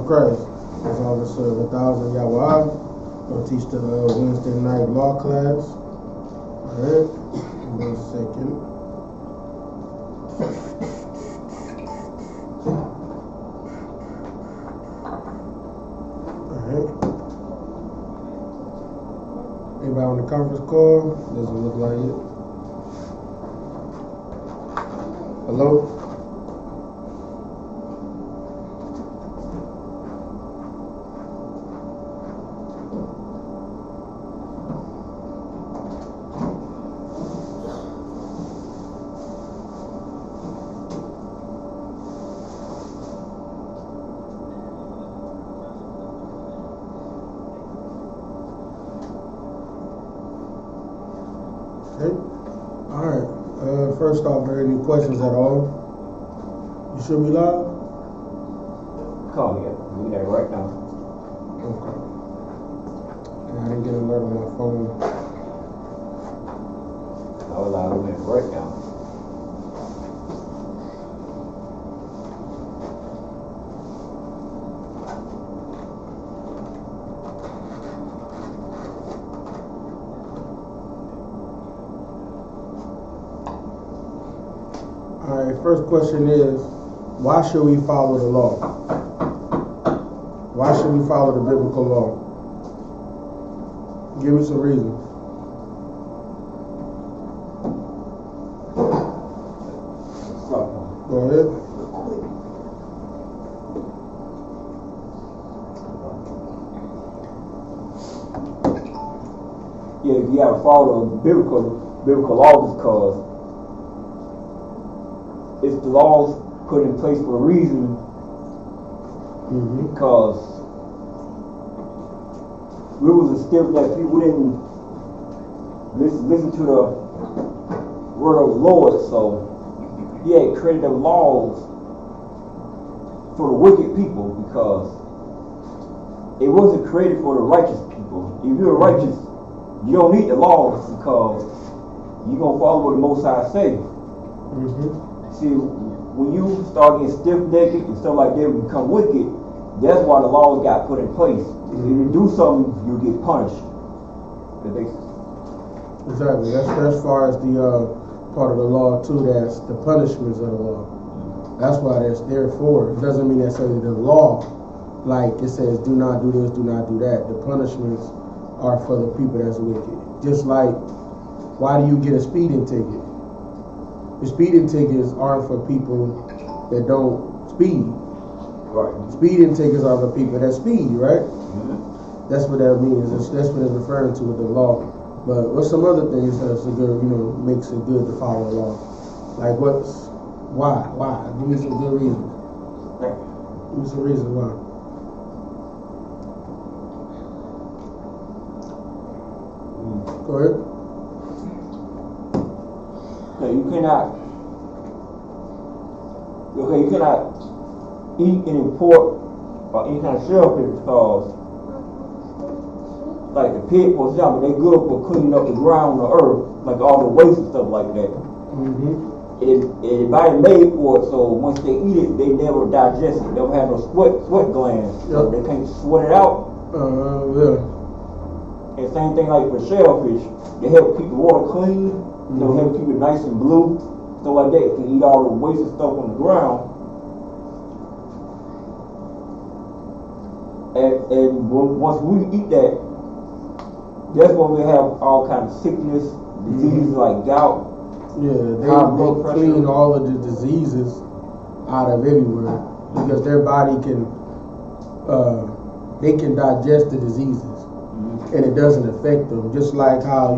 Christ. As Officer 1000 Yahweh. Gonna teach the Wednesday night law class. Alright. 1 second. Alright. Anybody on the conference call? Doesn't look like it. Hello? Okay. Alright. First off, are there any questions at all? You sure we live? Call me. We there right now. Okay. Yeah, I didn't get an alert on my phone. I was live. We there right now. Alright, first question is, why should we follow the law? Why should we follow the biblical law? Give me some reason. Go ahead. Yeah, if you have to follow biblical laws, because it's the laws put in place for a reason. Because we was a stiff that people didn't listen to the word of the Lord, so he had created the laws for the wicked people, because it wasn't created for the righteous people. If you're righteous, you don't need the laws, because you're gonna follow what the Most High say. See, when you start getting stiff-necked and stuff like that, you become wicked. That's why the laws got put in place. If you do something, you get punished. Exactly. That's as far as the part of the law too. That's the punishments of the law. That's why that's there for. It doesn't mean necessarily the law, like it says, do not do this, do not do that. The punishments are for the people that's wicked. Just like, why do you get a speeding ticket? The speeding tickets aren't for people that don't speed. Right. Speeding tickets are for people that speed, right? That's what that means. That's what it's referring to with the law. But what's some other things that's a good, makes it good to follow the law? Like why? Give me some good reasons. Give me some reasons why. Go ahead. You cannot eat any pork or any kind of shellfish, because, like the pig, for example, they're good for cleaning up the ground, the earth, like all the waste and stuff like that. Everybody made for it, so once they eat it, they never digest it. They don't have no sweat glands, so they can't sweat it out. And same thing like for shellfish, they help keep the water clean. Help keep it nice and blue, stuff like that. You can eat all the waste and stuff on the ground. And once we eat that, that's when we have all kinds of sickness, diseases like gout. Yeah, they clean all of the diseases out of everywhere, because their body can digest the diseases, and it doesn't affect them. Just like how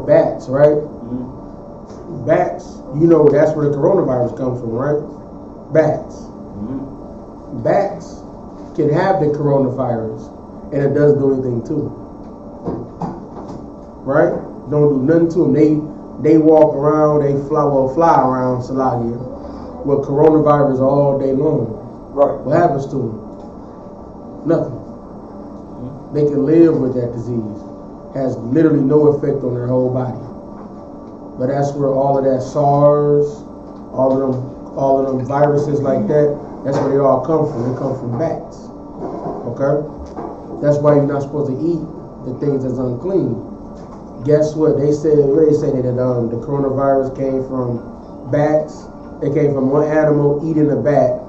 bats, right? Bats, that's where the coronavirus comes from, right? Bats. Bats can have the coronavirus, and it doesn't do anything to them. Right? Don't do nothing to them. They walk around, they fly around Salagia with coronavirus all day long. Right. What happens to them? Nothing. They can live with that disease. Has literally no effect on their whole body. But that's where all of that SARS, all of them viruses like that, That's where they all come from. They come from bats. Okay? That's why you're not supposed to eat the things that's unclean. Guess what? They said that the coronavirus came from bats. It came from one animal eating a bat,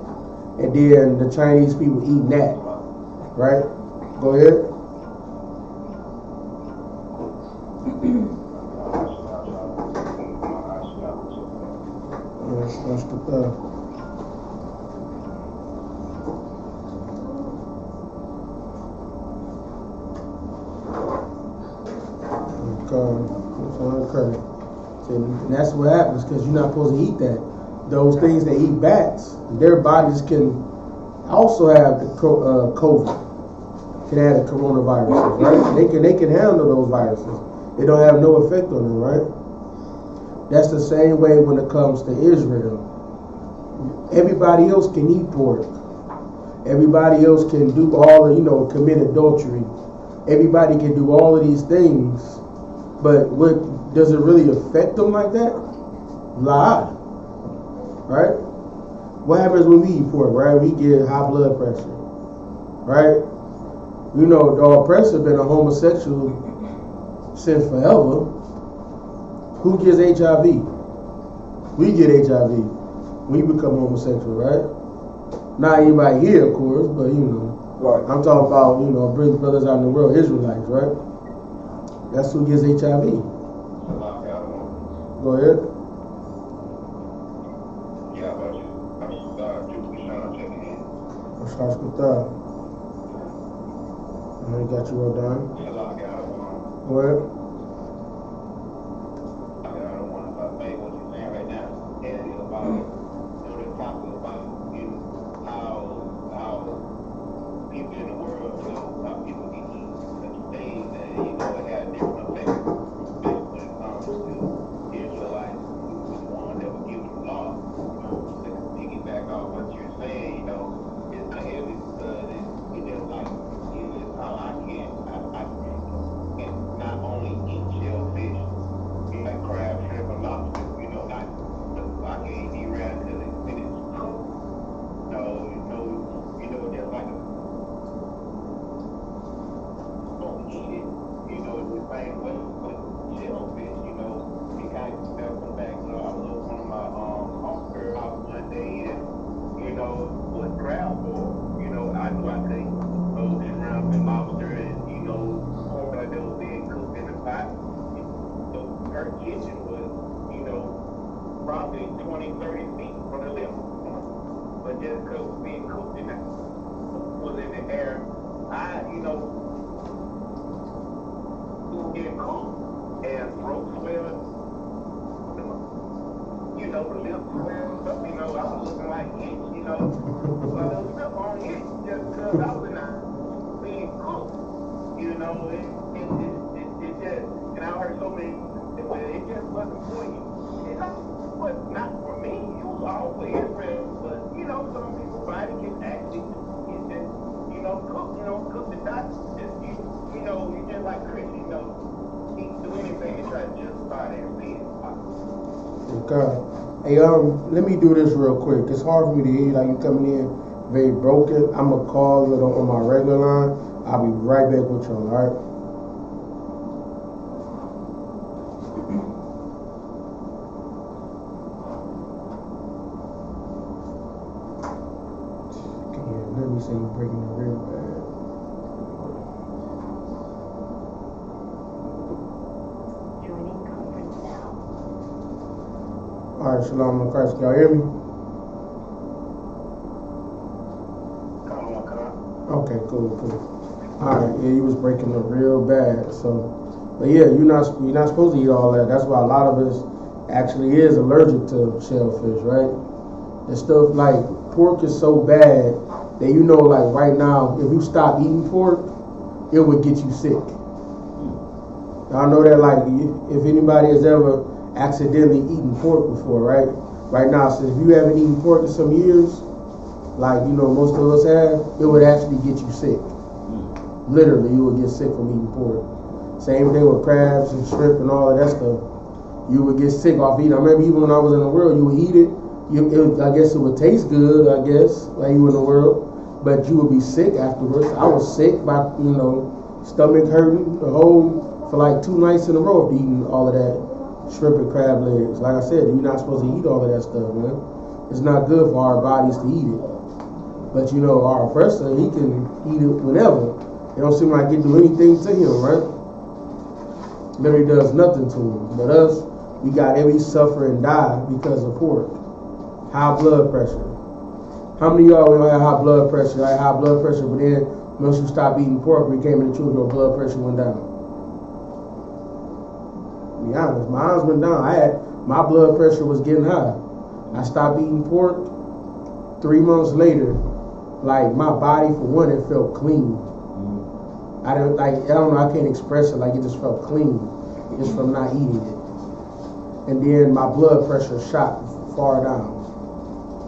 and then the Chinese people eating that. Right? Go ahead. And that's what happens because you're not supposed to eat that. Those things that eat bats, their bodies can also have the COVID, can have the coronaviruses, right? They can handle those viruses. It don't have no effect on them, right? That's the same way when it comes to Israel. Everybody else can eat pork. Everybody else can do all of, commit adultery. Everybody can do all of these things. But what does it really affect them like that? Lie. Right? What happens when we eat pork, right? We get high blood pressure. Right? The oppressor been a homosexual since forever. Who gets HIV? We get HIV when you become homosexual, right? Not anybody here, of course, but Right. I'm talking about, brothers out in the world, Israelites, right? That's who gets HIV. Go ahead. I got you all done. Go ahead. Okay. Hey, let me do this real quick. It's hard for me to hear you, like you coming in very broken. I'm gonna call it on my regular line. I'll be right back with y'all, alright? Let me say you're breaking it real bad. Joining conference now. Alright, Shalom on Christ. Can y'all hear me? Okay, cool. Alright, yeah, you was breaking up real bad. So, but yeah, you're not supposed to eat all that. That's why a lot of us actually is allergic to shellfish, right? The stuff like pork is so bad that like right now, if you stop eating pork, it would get you sick. Y'all know that, like, if anybody has ever accidentally eaten pork before, right? Right now, so if you haven't eaten pork in some years, like, most of us have, it would actually get you sick. Literally, you would get sick from eating pork. Same thing with crabs and shrimp and all of that stuff. You would get sick off eating. I remember even when I was in the world, you would eat it, I guess it would taste good, I guess, like you in the world, but you would be sick afterwards. I was sick by, stomach hurting for like 2 nights in a row of eating all of that shrimp and crab legs. Like I said, you're not supposed to eat all of that stuff, man. It's not good for our bodies to eat it. But our oppressor, he can eat it whenever. It don't seem like it do anything to him, right? Literally does nothing to him. But us, we suffer and die because of pork. High blood pressure. How many of y'all have high blood pressure? I had high blood pressure, but then once you stop eating pork, when you came in the truth, your blood pressure went down. To be honest, mine went down. My blood pressure was getting high. I stopped eating pork. 3 months later, like my body, for one, it felt clean. I don't know, I can't express it, like it just felt clean just from not eating it. And then my blood pressure shot far down.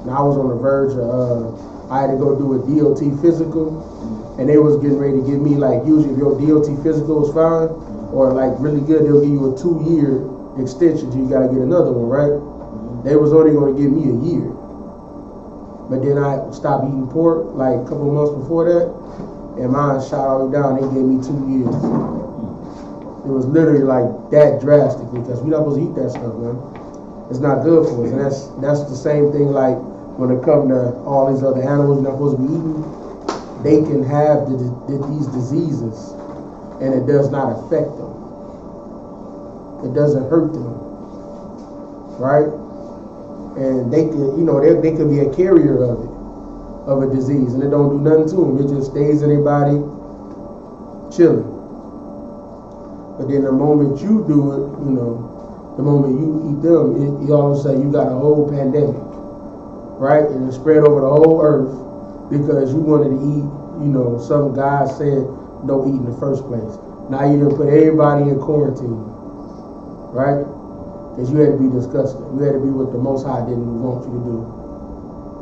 And I was on the verge of, I had to go do a DOT physical, and they was getting ready to give me, like, usually if your DOT physical was fine, or like really good, they'll give you a 2-year extension, so you gotta get another one, right? They was only gonna give me a year. But then I stopped eating pork, like a couple months before that, and mine shot all the way down. They gave me 2 years. It was literally like that drastic, because we're not supposed to eat that stuff, man. It's not good for us, and that's the same thing. Like when it comes to all these other animals you're not supposed to be eating, they can have these diseases, and it does not affect them. It doesn't hurt them, right? And they could, they could be a carrier of a disease, and it don't do nothing to them. It just stays in their body, chilling. But then the moment you do it, the moment you eat them, it all of a sudden you got a whole pandemic, right? And it spread over the whole earth because you wanted to eat, some guy said don't eat in the first place. Now you done put everybody in quarantine, right? Because you had to be disgusting. You had to be what the Most High didn't want you to do.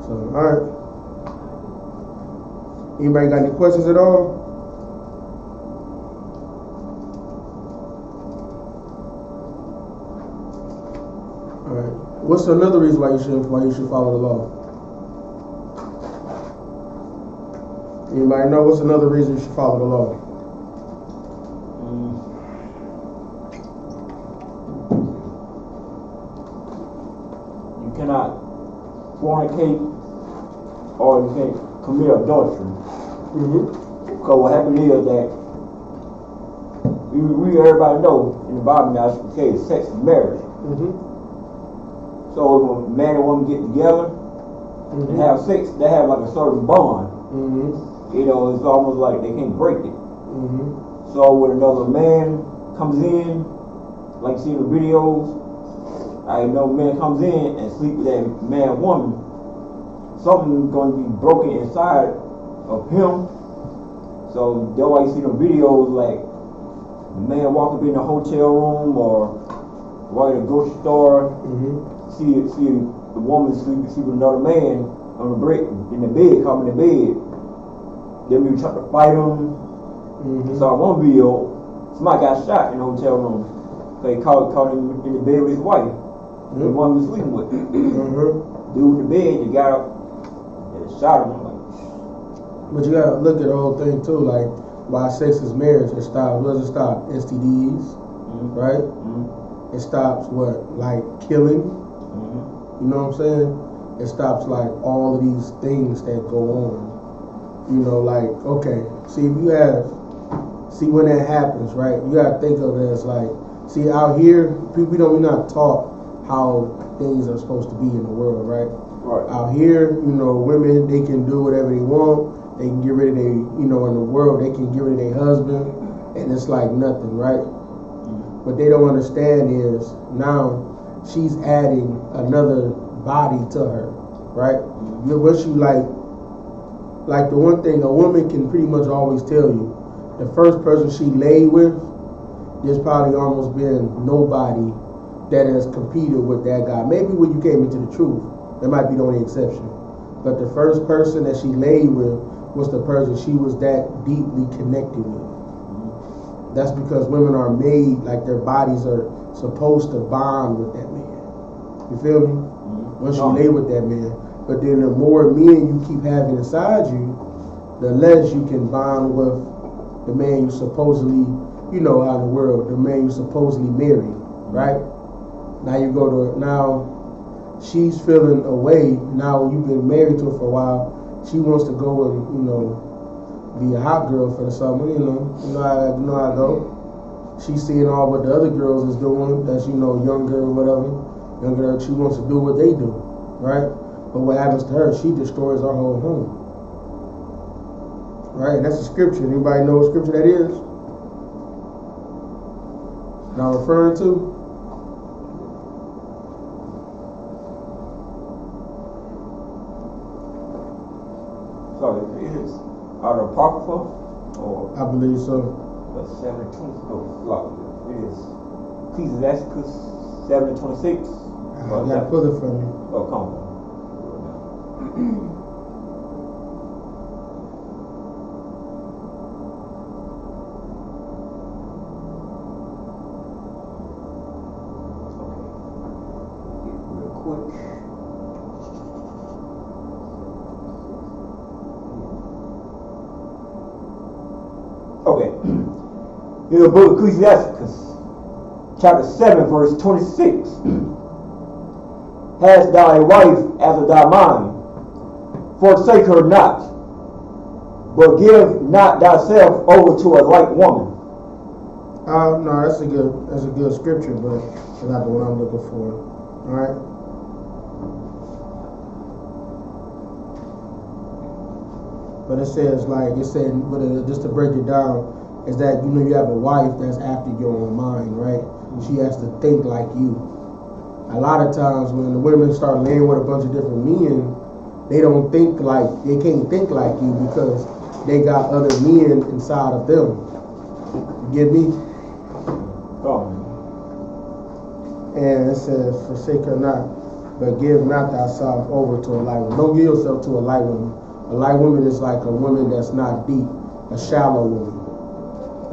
So, all right. Anybody got any questions at all? All right. What's another reason why you should follow the law? Anybody know what's another reason you should follow the law? You cannot fornicate or you can't commit adultery. Because what happened is that we everybody know in the Bible now, it's sex is marriage. So if a man and woman get together and have sex, they have like a certain bond. It's almost like they can't break it. So when another man comes in, like you see in the videos, I know man comes in and sleep with that man woman, something's going to be broken inside of him. So that's why you see the videos like the man walk up in the hotel room or walk in the grocery store, see the woman sleep with another man on the bed, in the bed, coming in the bed. Then we try to fight him. So one video, somebody got shot in the hotel room. So he caught him in the bed with his wife. The one he was sleeping with. Dude in the bed, they got up and shot him. But you gotta look at the whole thing too, like why sex is marriage. It stops. What does it stop? STDs, right? It stops what? Like killing. You know what I'm saying? It stops like all of these things that go on. Like, okay, see when that happens, right? You gotta think of it as like, see out here, we're not taught how things are supposed to be in the world, right? Out here, women, they can do whatever they want. They can get rid of in the world, they can get rid of their husband, and it's like nothing, right? What they don't understand is now she's adding another body to her, right? What you like the one thing a woman can pretty much always tell you, the first person she laid with, there's probably almost been nobody that has competed with that guy. Maybe when you came into the truth, that might be the only exception. But the first person that she laid with was the person she was that deeply connected with. That's because women are made, like their bodies are supposed to bond with that man. You feel me? once you lay with that man. But then the more men you keep having inside you, the less you can bond with the man you supposedly, you know, out in the world, the man you supposedly married, right? Now you go to, now she's feeling away. Now when you've been married to her for a while, she wants to go and, you know, be a hot girl for the summer, you know how I go. She's seeing all what the other girls is doing, that's, you know, younger or whatever. Younger, she wants to do what they do, right? But what happens to her, she destroys her whole home. Right? And that's the scripture. Anybody know what scripture that is? That I'm referring to? So it is out of Apocrypha, or I believe so. 7:26. It is Ecclesiasticus 7:26. You gotta pull it from me. Oh, come on. Real quick. Okay. In the book of Ecclesiasticus, chapter 7, verse 26. Hast thou a wife after thy mind? Forsake her not, but give not thyself over to a like woman. No, that's a good scripture, but it's not the one I'm looking for. All right. But it says, just to break it down, is that, you know, you have a wife that's after your own mind, right? She has to think like you. A lot of times when the women start laying with a bunch of different men, they can't think like you because they got other men inside of them. You get me? Oh. And it says, forsake her not, but give not thyself over to a light woman. Don't give yourself to a light woman. A light woman is like a woman that's not deep, a shallow woman,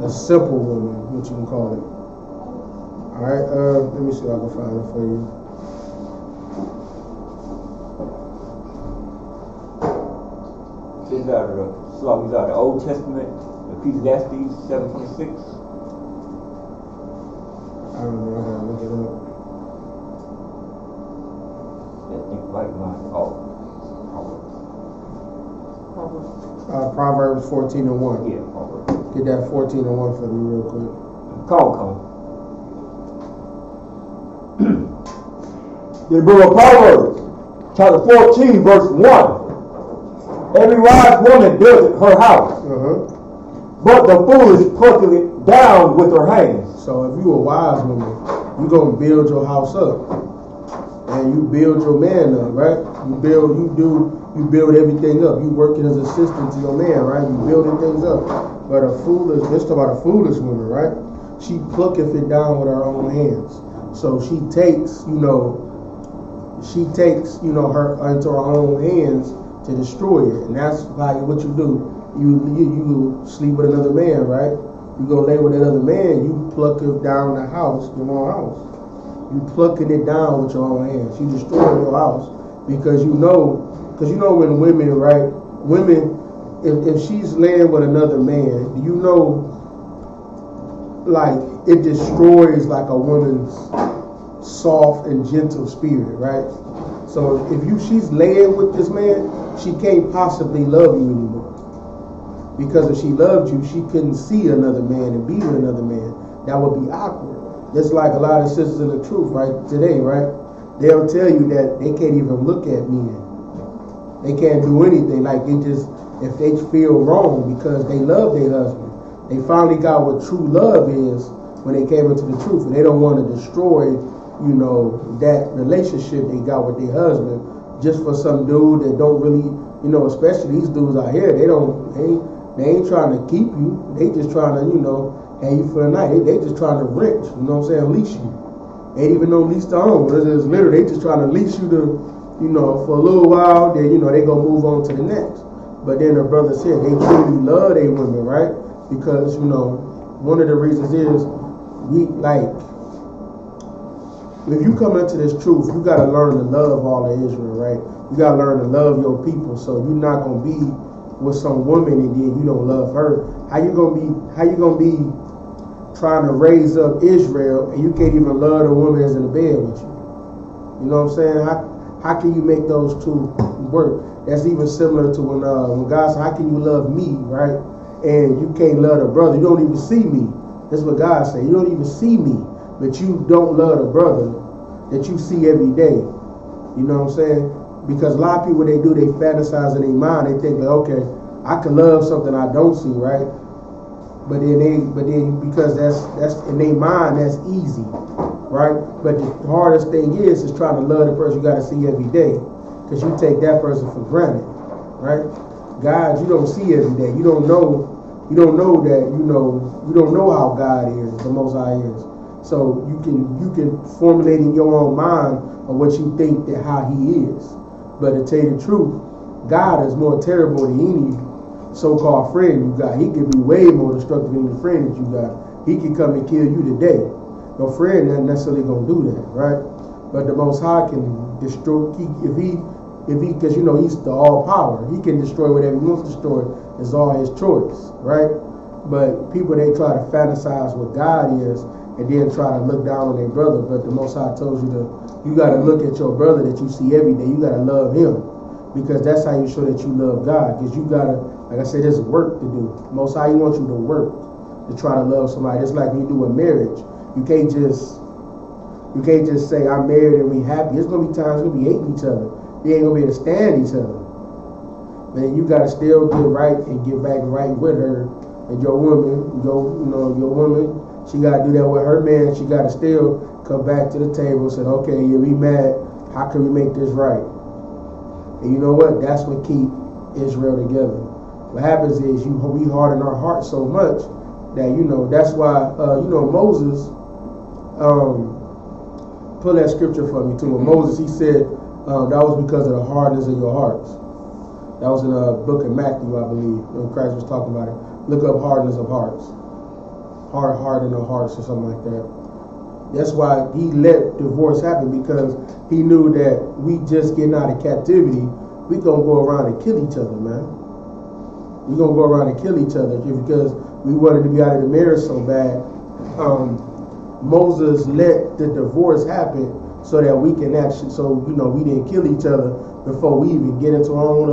a simple woman, what you can call it. All right, let me see if I can find it for you. This is out of the Old Testament, Ecclesiastes 7:26. I don't know, I gotta look it up. Yeah, think like mine. Proverbs 14:1. Yeah, Proverbs. Get that 14:1 for me real quick. Come. The book of Proverbs, chapter 14, verse 1. Every wise woman buildeth her house, but the foolish plucketh it down with her hands. So if you a wise woman, you gonna build your house up, and you build your man up, right? You build everything up. You working as assistant to your man, right? You building things up. But let's talk about a foolish woman, right? She plucketh it down with her own hands. So she takes, her into her own hands to destroy it. And that's why what you do. You sleep with another man, right? You go lay with another man, you pluck it down the house, your own house. You plucking it down with your own hands. You destroying your house because you know when women, right? Women, if she's laying with another man, you know, like it destroys like a woman's soft and gentle spirit, right? So if she's laying with this man, she can't possibly love you anymore. Because if she loved you, she couldn't see another man and be with another man. That would be awkward. Just like a lot of sisters in the truth, right, today, right? They'll tell you that they can't even look at men. They can't do anything. Like if they feel wrong because they love their husband. They finally got what true love is when they came into the truth. And they don't want to destroy, that relationship they got with their husband just for some dude that don't really, especially these dudes out here, they ain't trying to keep you. They just trying to, have you for the night. They just trying to rent, leash you. They ain't even no lease to own. It's literally, they just trying to leash you to, for a little while, then, they gonna move on to the next. But then the brother said they truly love their women, right? Because, one of the reasons is if you come into this truth, you got to learn to love all of Israel, right? You got to learn to love your people. So you're not gonna be with some woman and then you don't love her. How you gonna be trying to raise up Israel and you can't even love the woman that's in the bed with you? You know what I'm saying? How can you make those two work? That's even similar to when God said, how can you love me, right? And you can't love the brother. You don't even see me. That's what God said. You don't even see me, but you don't love the brother that you see every day. You know what I'm saying? Because a lot of people, they fantasize in their mind. They think like, okay, I can love something I don't see, right? But then because that's in their mind, that's easy, right? But the hardest thing is trying to love the person you got to see every day, because you take that person for granted, right? God, you don't see every day. You don't know that. You don't know how God is, the Most High is. So you can formulate in your own mind of what you think that how He is. But to tell you the truth, God is more terrible than any so-called friend you got. He can be way more destructive than the friend that you got. He can come and kill you today. Your friend not necessarily gonna do that, right? But the Most High can destroy if he because He's the all power. He can destroy whatever He wants to destroy. It's all His choice, right? But people, they try to fantasize what God is and then try to look down on their brother. But the Most High told you got to look at your brother that you see every day. You got to love him, because that's how you show that you love God. Because you got to, like I said, there's work to do. Most High, He wants you to work to try to love somebody. It's like when you do a marriage. You can't just say I'm married and we happy. It's gonna be times we're gonna be hating each other. They ain't gonna be able to stand each other. Man, you gotta still get right and get back right with her. And your woman, your woman, she gotta do that with her man. She gotta still come back to the table and say, okay, yeah, we mad. How can we make this right? And you know what? That's what keep Israel together. What happens is we harden our hearts so much that that's why Moses. Pull that scripture for me too. When Moses, he said that was because of the hardness of your hearts. That was in the book of Matthew, I believe, when Christ was talking about it. Look up hardness of hearts. Harden of hearts or something like that. That's why He let divorce happen, because He knew that we just getting out of captivity, we gonna go around and kill each other, man. We gonna go around and kill each other because we wanted to be out of the marriage so bad. Moses let the divorce happen so that we can actually, we didn't kill each other before we even get into our own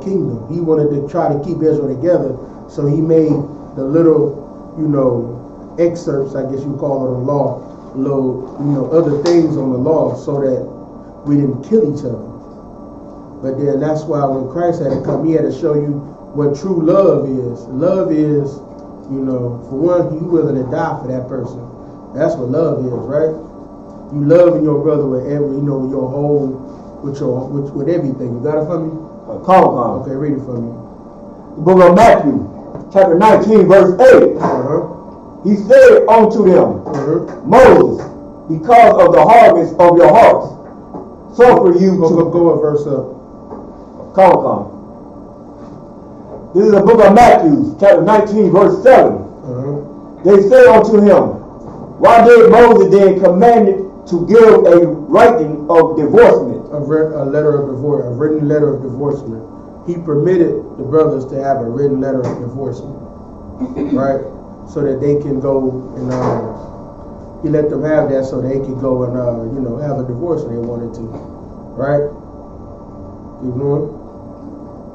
kingdom. He wanted to try to keep Israel together, so He made the little, excerpts, I guess you call it, on law, little, other things on the law, so that we didn't kill each other. But then that's why when Christ had to come, He had to show you what true love is. Love is, for one, you willing to die for that person. That's what love is, right? You loving your brother with every, with your whole, with everything. You got it for me? Come. Okay, read it for me. The book of Matthew, chapter 19, verse 8. He said unto them, Moses, because of the hardness of your hearts, suffer you to go a verse up. Come. This is the book of Matthew, chapter 19, verse 7. They said unto him, why did Moses then command to give a writing of divorcement? A letter of divorce, a written letter of divorcement. He permitted the brothers to have a written letter of divorcement, right? So that they can go and He let them have that so they could go and have a divorce if they wanted to, right? Keep going.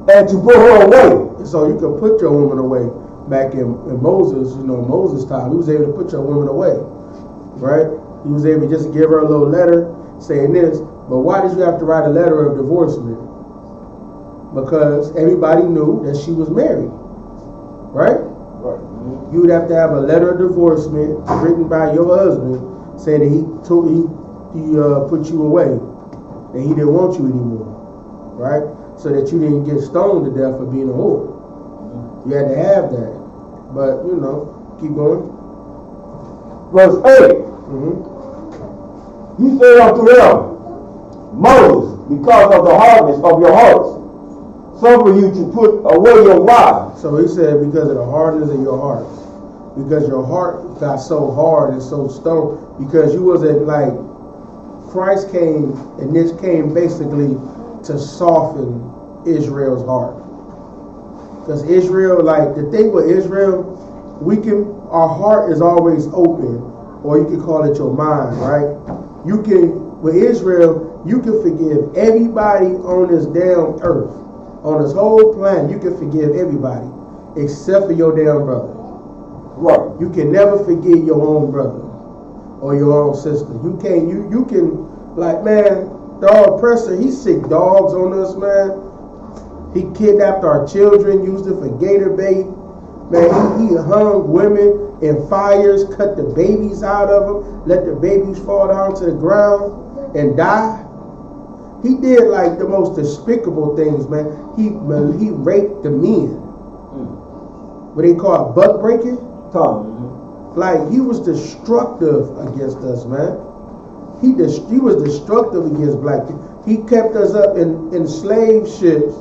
And to put her away. So you can put your woman away. Back in Moses, Moses' time, he was able to put your woman away, right? He was able to just give her a little letter saying this. But why did you have to write a letter of divorcement? Because everybody knew that she was married, right? Right. You would have to have a letter of divorcement written by your husband saying that he put you away, that he didn't want you anymore, right? So that you didn't get stoned to death for being a whore. You had to have that. But, keep going. Verse 8. He said unto them, Moses, because of the hardness of your hearts, suffer you to put away your wives. So he said, because of the hardness of your hearts. because your heart got so hard and so stone because you wasn't like Christ came, and this came basically to soften Israel's heart. Because Israel, like the thing with Israel, our heart is always open, or you can call it your mind, right? You can, with Israel, you can forgive everybody on this damn earth, on this whole planet. You can forgive everybody except for your damn brother. Right. You can never forget your own brother or your own sister. You can't. You can, like, man, the oppressor. He sick dogs on us, man. He kidnapped our children, used it for gator bait. Man, he hung women in fires, cut the babies out of them, let the babies fall down to the ground and die. He did like the most despicable things, man. He raped the men. What they call buck breaking. Like, he was destructive against us, man. He was destructive against black people. He kept us up in slave ships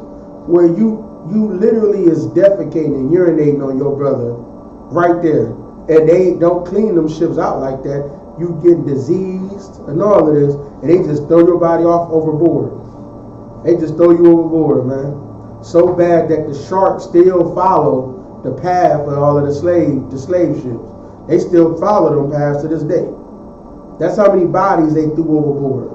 where you literally is defecating and urinating on your brother right there. And they don't clean them ships out like that. You get diseased and all of this, and they just throw your body off overboard. They just throw you overboard, man. So bad that the sharks still follow the path of all of the slave ships. They still follow them paths to this day. That's how many bodies they threw overboard.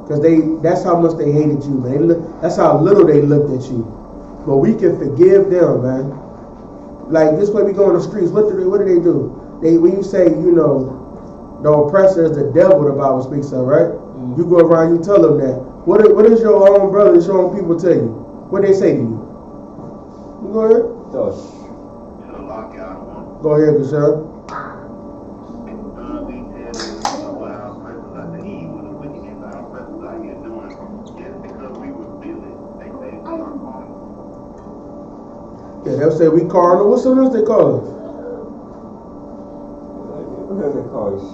Because that's how much they hated you, man. That's how little they looked at you. But we can forgive them, man. Like this way we go on the streets, what do they do? When you say, you know, the oppressor is the devil, the Bible speaks of, right? You go around, you tell them that. What is your own brothers, your own people tell you? What they say to you? You go ahead. Go ahead, Gashad. Yeah, they'll say we carnal. What's something else they call us? What else they call us?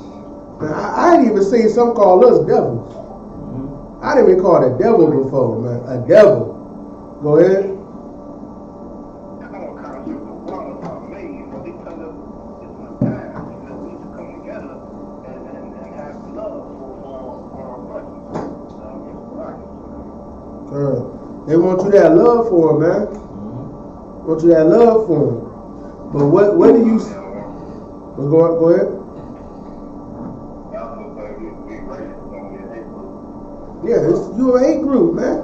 Man, I ain't even seen some call us devils. I didn't even call it a devil before, man. A devil. Go ahead. They want you that love for him, man. Want you that love for him. But what do you? Well, go ahead. Yeah, you a hate group, man.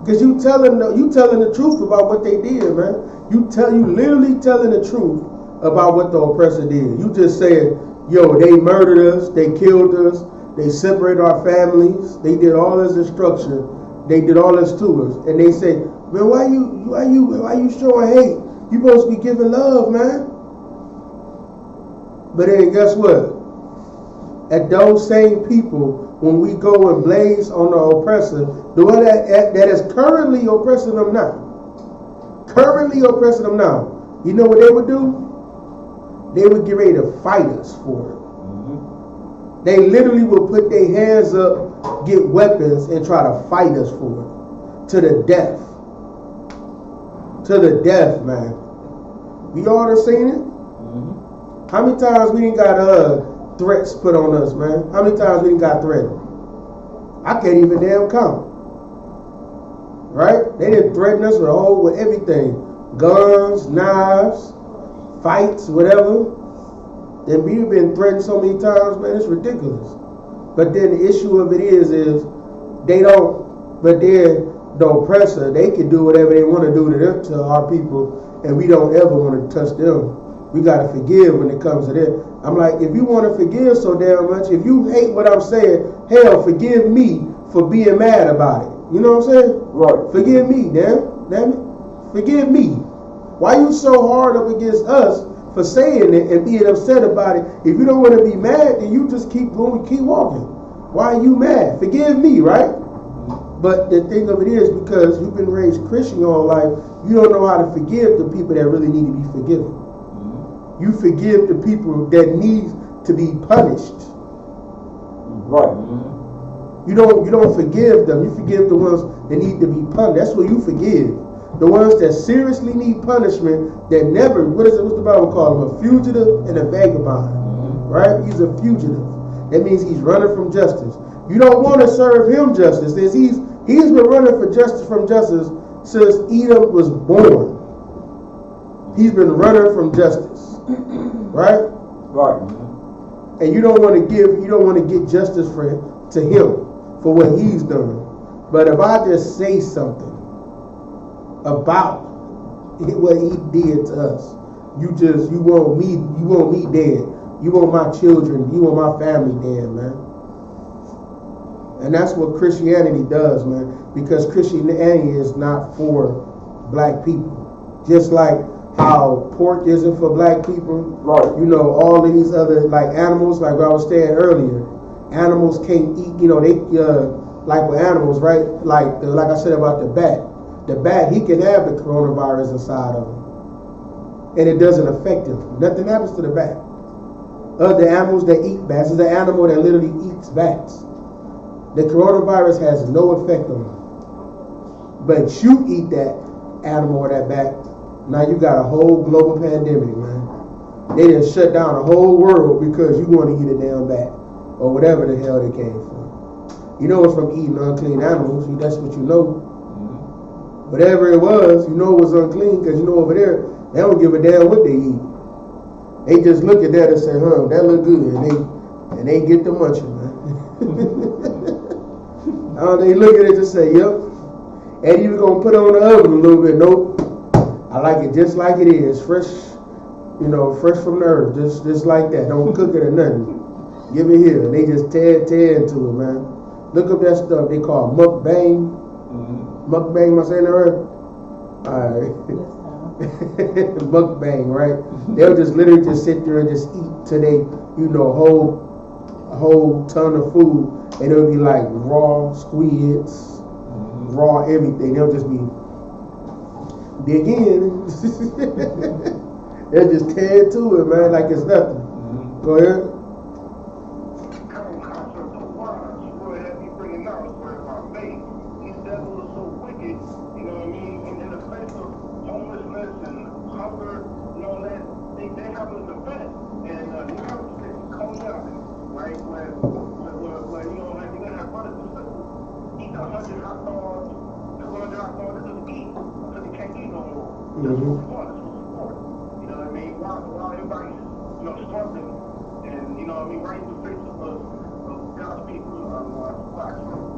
Because you telling the truth about what they did, man. You literally telling the truth about what the oppressor did. You just said, yo, they murdered us, they killed us, they separated our families, they did all this destruction. They did all this to us, and they say, "Man, why you showing hate? You supposed to be giving love, man." But then guess what? At those same people, when we go and blaze on the oppressor, the one that is currently oppressing them now, you know what they would do? They would get ready to fight us for it. They literally would put their hands up, get weapons, and try to fight us for it. To the death. To the death, man. We all done seen it? How many times we didn't got threats put on us, man? How many times we didn't got threatened? I can't even damn count. Right? They didn't threaten us with everything. Guns, knives, fights, whatever. And we've been threatened so many times, man, it's ridiculous. But then the issue of it is they don't, but they're the oppressor, they can do whatever they want to do to our people, and we don't ever want to touch them. We got to forgive when it comes to that. I'm like, if you want to forgive so damn much, if you hate what I'm saying, hell, forgive me for being mad about it. You know what I'm saying? Right. Forgive me, damn it. Forgive me. Why you so hard up against us for saying it and being upset about it? If you don't want to be mad, then you just keep going, keep walking. Why are you mad? Forgive me, right? But the thing of it is, because you've been raised Christian your whole life, you don't know how to forgive the people that really need to be forgiven. You forgive the people that need to be punished. Right. You don't forgive them. You forgive the ones that need to be punished. That's what you forgive. The ones that seriously need punishment, that never, what's the Bible call him? A fugitive and a vagabond. Right? He's a fugitive. That means he's running from justice. You don't want to serve him justice. He's been running for justice since Edom was born. He's been running from justice. Right? Right. And you don't want to get justice to him for what he's done. But if I just say something about what he did to us, you want me dead. You want my children, you want my family dead, man. And that's what Christianity does, man. Because Christianity is not for black people. Just like how pork isn't for black people. Right. You know, all of these other, like animals, like what I was saying earlier. Animals can't eat, you know, they, like with animals, right? Like I said about the bat. The bat, he can have the coronavirus inside of him. And it doesn't affect him. Nothing happens to the bat. Other animals that eat bats is an animal that literally eats bats. The coronavirus has no effect on them. But you eat that animal or that bat, now you got a whole global pandemic, man. They just shut down the whole world because you want to eat a damn bat or whatever the hell they came from. You know it's from eating unclean animals. That's what you know. Whatever it was, you know it was unclean because you know over there, they don't give a damn what they eat. They just look at that and say, that look good. And they get the munching, man. They look at it and say, yep. And you gonna put it on the oven a little bit. Nope. I like it just like it is. Fresh, fresh from the earth. Just like that. Don't cook it or nothing. Give it here. And they just tear into it, man. Look up that stuff they call mukbang. Mukbang, am I saying that right? Alright. Mukbang, right? They'll just literally just sit there and just eat till they, a whole ton of food, and it'll be like raw squids, raw everything. They'll just be dig in. They'll just tear to it, man, like it's nothing. Go ahead.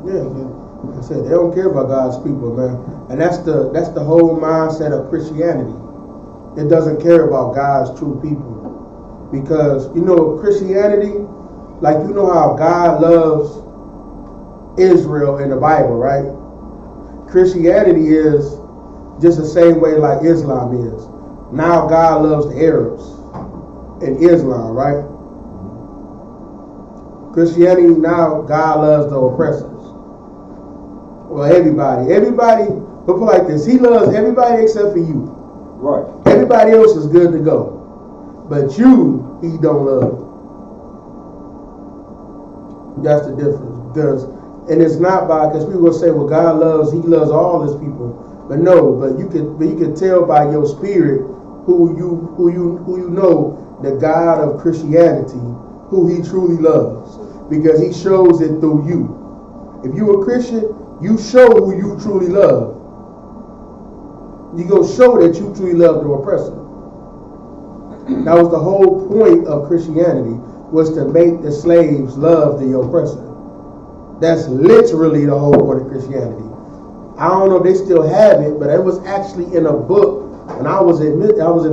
Yeah, like I said, they don't care about God's people, man. And that's the whole mindset of Christianity. It doesn't care about God's true people. Because, Christianity, like how God loves Israel in the Bible, right? Christianity is just the same way like Islam is. Now God loves the Arabs in Islam, right? Christianity, now God loves the oppressors. Well, everybody, but put like this, he loves everybody except for you. Right. Everybody else is good to go. But you, he don't love. That's the difference. And it's not because people will say, well, God loves, he loves all his people. But no, but you can tell by your spirit who you know the God of Christianity, who he truly loves. Because he shows it through you. If you're a Christian, you show who you truly love. You go show that you truly love the oppressor. That was the whole point of Christianity, was to make the slaves love the oppressor. That's literally the whole point of Christianity. I don't know if they still have it, but it was actually in a book when I was in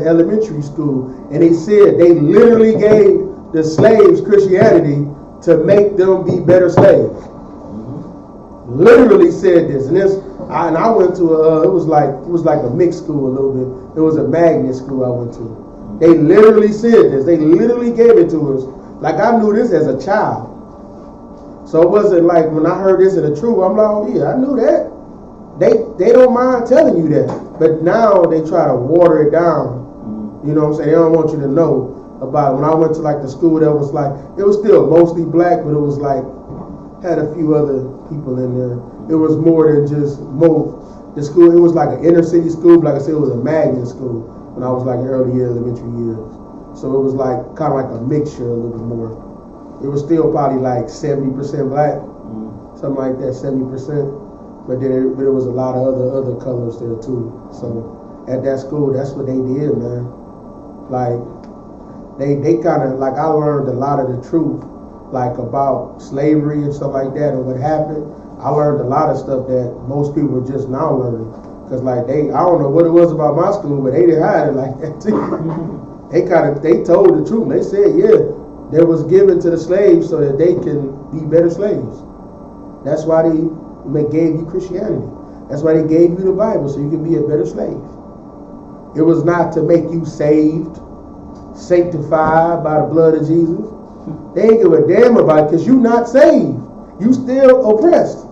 elementary school, and they said they literally gave the slaves Christianity to make them be better slaves. Literally said this, and I went to it was like a mixed school a little bit. It was a magnet school I went to. They literally said this. They literally gave it to us. Like I knew this as a child. So it wasn't like when I heard this in the truth, I'm like, oh yeah, I knew that. They don't mind telling you that. But now they try to water it down. You know what I'm saying? They don't want you to know about it. When I went to like the school that was like, it was still mostly black, but it was like, had a few other people in there. It was more than just the school, it was like an inner city school, but like I said, it was a magnet school when I was like in early elementary years. So it was like kind of like a mixture a little bit more. It was still probably like 70% black, something like that, 70%. But then it was a lot of other colors there too. So at that school, that's what they did, man. Like they kind of, like, I learned a lot of the truth, like about slavery and stuff like that and what happened. I learned a lot of stuff that most people are just now learning. Cause like I don't know what it was about my school, but they didn't hide it like that too. They told the truth. They said, yeah, that was given to the slaves so that they can be better slaves. That's why they gave you Christianity. That's why they gave you the Bible, so you can be a better slave. It was not to make you saved, sanctified by the blood of Jesus. They ain't give a damn about it because you not saved. You still oppressed.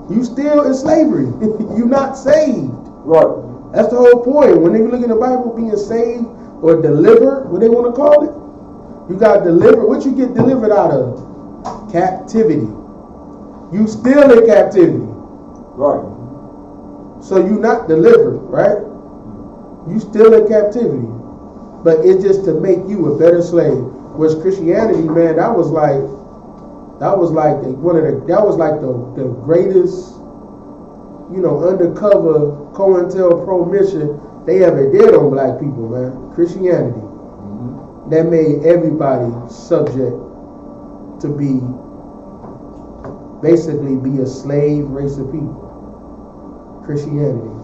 You still in slavery. You not saved. Right. That's the whole point. When they look in the Bible, being saved or delivered, what they want to call it, you got delivered. What you get delivered out of? Captivity. You still in captivity. Right. So you not delivered, right? You still in captivity. But it's just to make you a better slave. Whereas Christianity, man, that was like the greatest, undercover COINTELPRO mission they ever did on black people, man. Christianity. That made everybody subject to basically be a slave race of people. Christianity.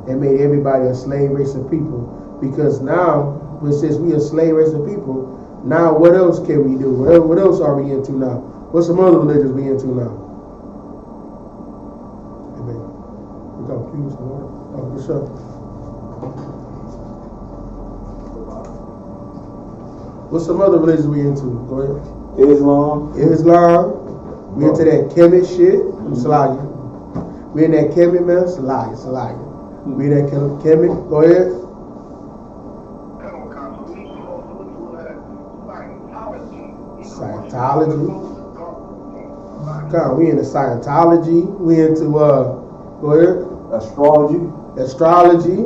It made everybody a slave race of people. Because now, since we a slave race of people, now what else can we do? What else are we into now? What some other religions we into now? Amen. We got please some water. Oh, what's up? What's some other religions we into? Go ahead. Islam. We into that Kemet shit. Salagia. We in that Kemet, man. Salagia. We in that Kemet. Go ahead. Scientology. God, we into Scientology. We into go ahead. Astrology.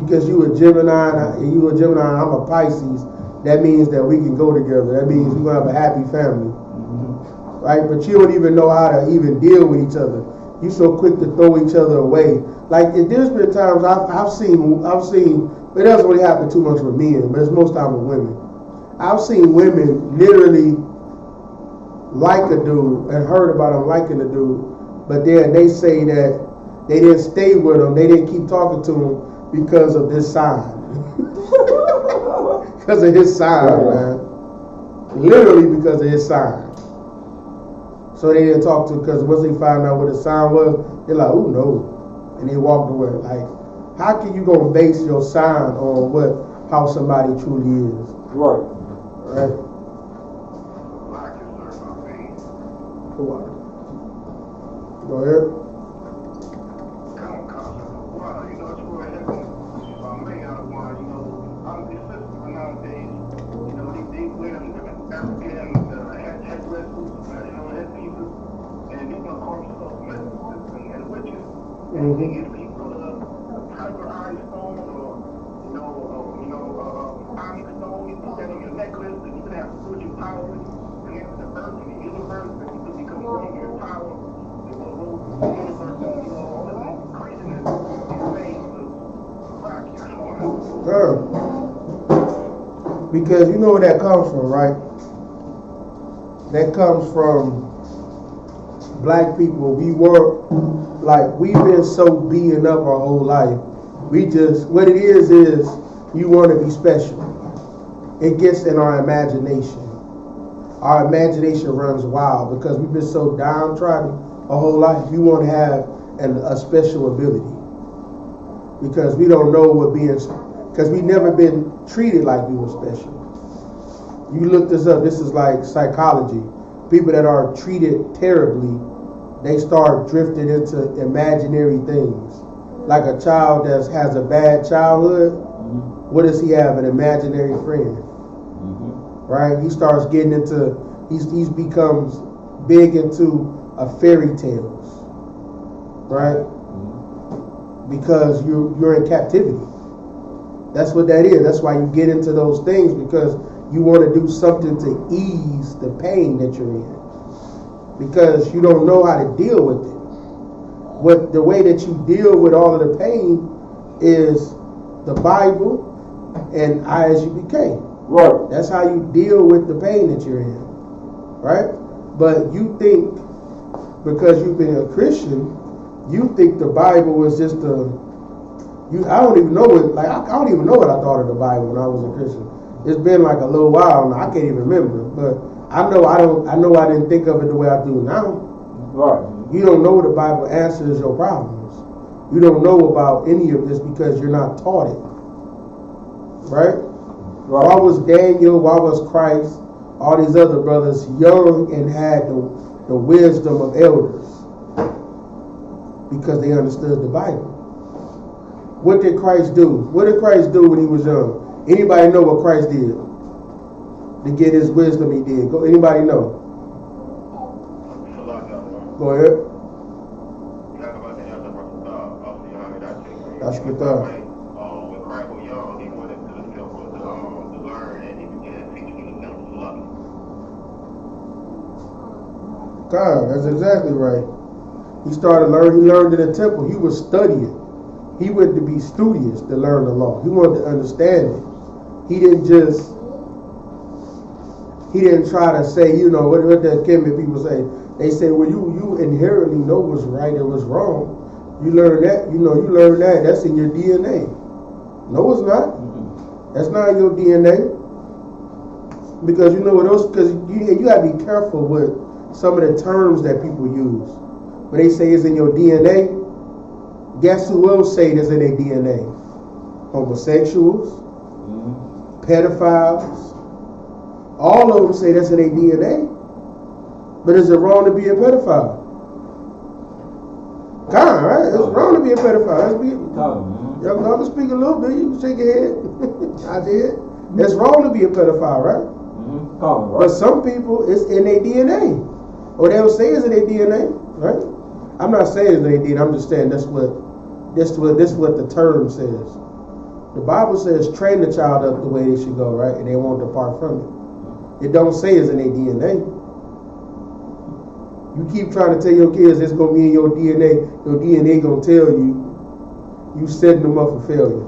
Because you a Gemini, I'm a Pisces. That means that we can go together. That means we're gonna have a happy family. Right? But you don't even know how to even deal with each other. You so quick to throw each other away. Like there's been times I've seen, but it doesn't really happen too much with men, but it's most time with women. I've seen women literally like a dude and heard about him liking a dude, but then they say that they didn't stay with him, they didn't keep talking to him because of this sign. Because of his sign, man. Literally because of his sign. So they didn't talk to him because once they found out what his sign was, they're like, oh no. And they walked away. Like, how can you go base your sign on how somebody truly is? Right. Right. Go ahead. Because you know where that comes from, right? That comes from black people. We've been so beaten up our whole life. What it is you want to be special. It gets in our imagination. Our imagination runs wild because we've been so downtrodden our whole life. We want to have a special ability. Because we don't know because we never been treated like we were special. You look this up, this is like psychology. People that are treated terribly, they start drifting into imaginary things. Like a child that has a bad childhood, what does he have? An imaginary friend. Right? He starts getting into, he becomes big into fairy tales. Right? because you're in captivity. That's what that is. That's why you get into those things, because you want to do something to ease the pain that you're in, because you don't know how to deal with it. The way that you deal with all of the pain is the Bible and Isupk. Right. That's how you deal with the pain that you're in, right? But you think, because you've been a Christian, you think the Bible was just I don't even know what I don't even know what I thought of the Bible when I was a Christian. It's been like a little while now. I can't even remember, but I know I didn't think of it the way I do now. Right. You don't know the Bible answers your problems. You don't know about any of this because you're not taught it. Right? Why was Daniel, why was Christ, all these other brothers young and had the wisdom of elders? Because they understood the Bible. What did Christ do? What did Christ do when he was young? Anybody know what Christ did to get his wisdom? He did. Anybody know? Go ahead. That's good stuff. When Christ was young, he wanted to learn, and he began teaching himself to love. God, that's exactly right. He started learning. He learned in the temple. He was studying. He went to be studious to learn the law. He wanted to understand it. He didn't try to say, what the Kemet people say. They say, well, you inherently know what's right and what's wrong. You learn that, you learn that. That's in your DNA. No, it's not. That's not in your DNA. Because because you gotta be careful with some of the terms that people use. When they say it's in your DNA, guess who else say it's in their DNA? Homosexuals, pedophiles, all of them say that's in their DNA. But is it wrong to be a pedophile? God, right? It's wrong to be a pedophile. Y'all can speak a little bit. You can shake your head. I did. It's wrong to be a pedophile, right? But some people, it's in their DNA. Or they'll say it's in their DNA, right? I'm not saying it's in their DNA. I'm just saying this what the term says. The Bible says train the child up the way they should go, right? And they won't depart from it. It don't say it's in their DNA. You keep trying to tell your kids it's going to be in your DNA. Your DNA going to tell you setting them up for failure.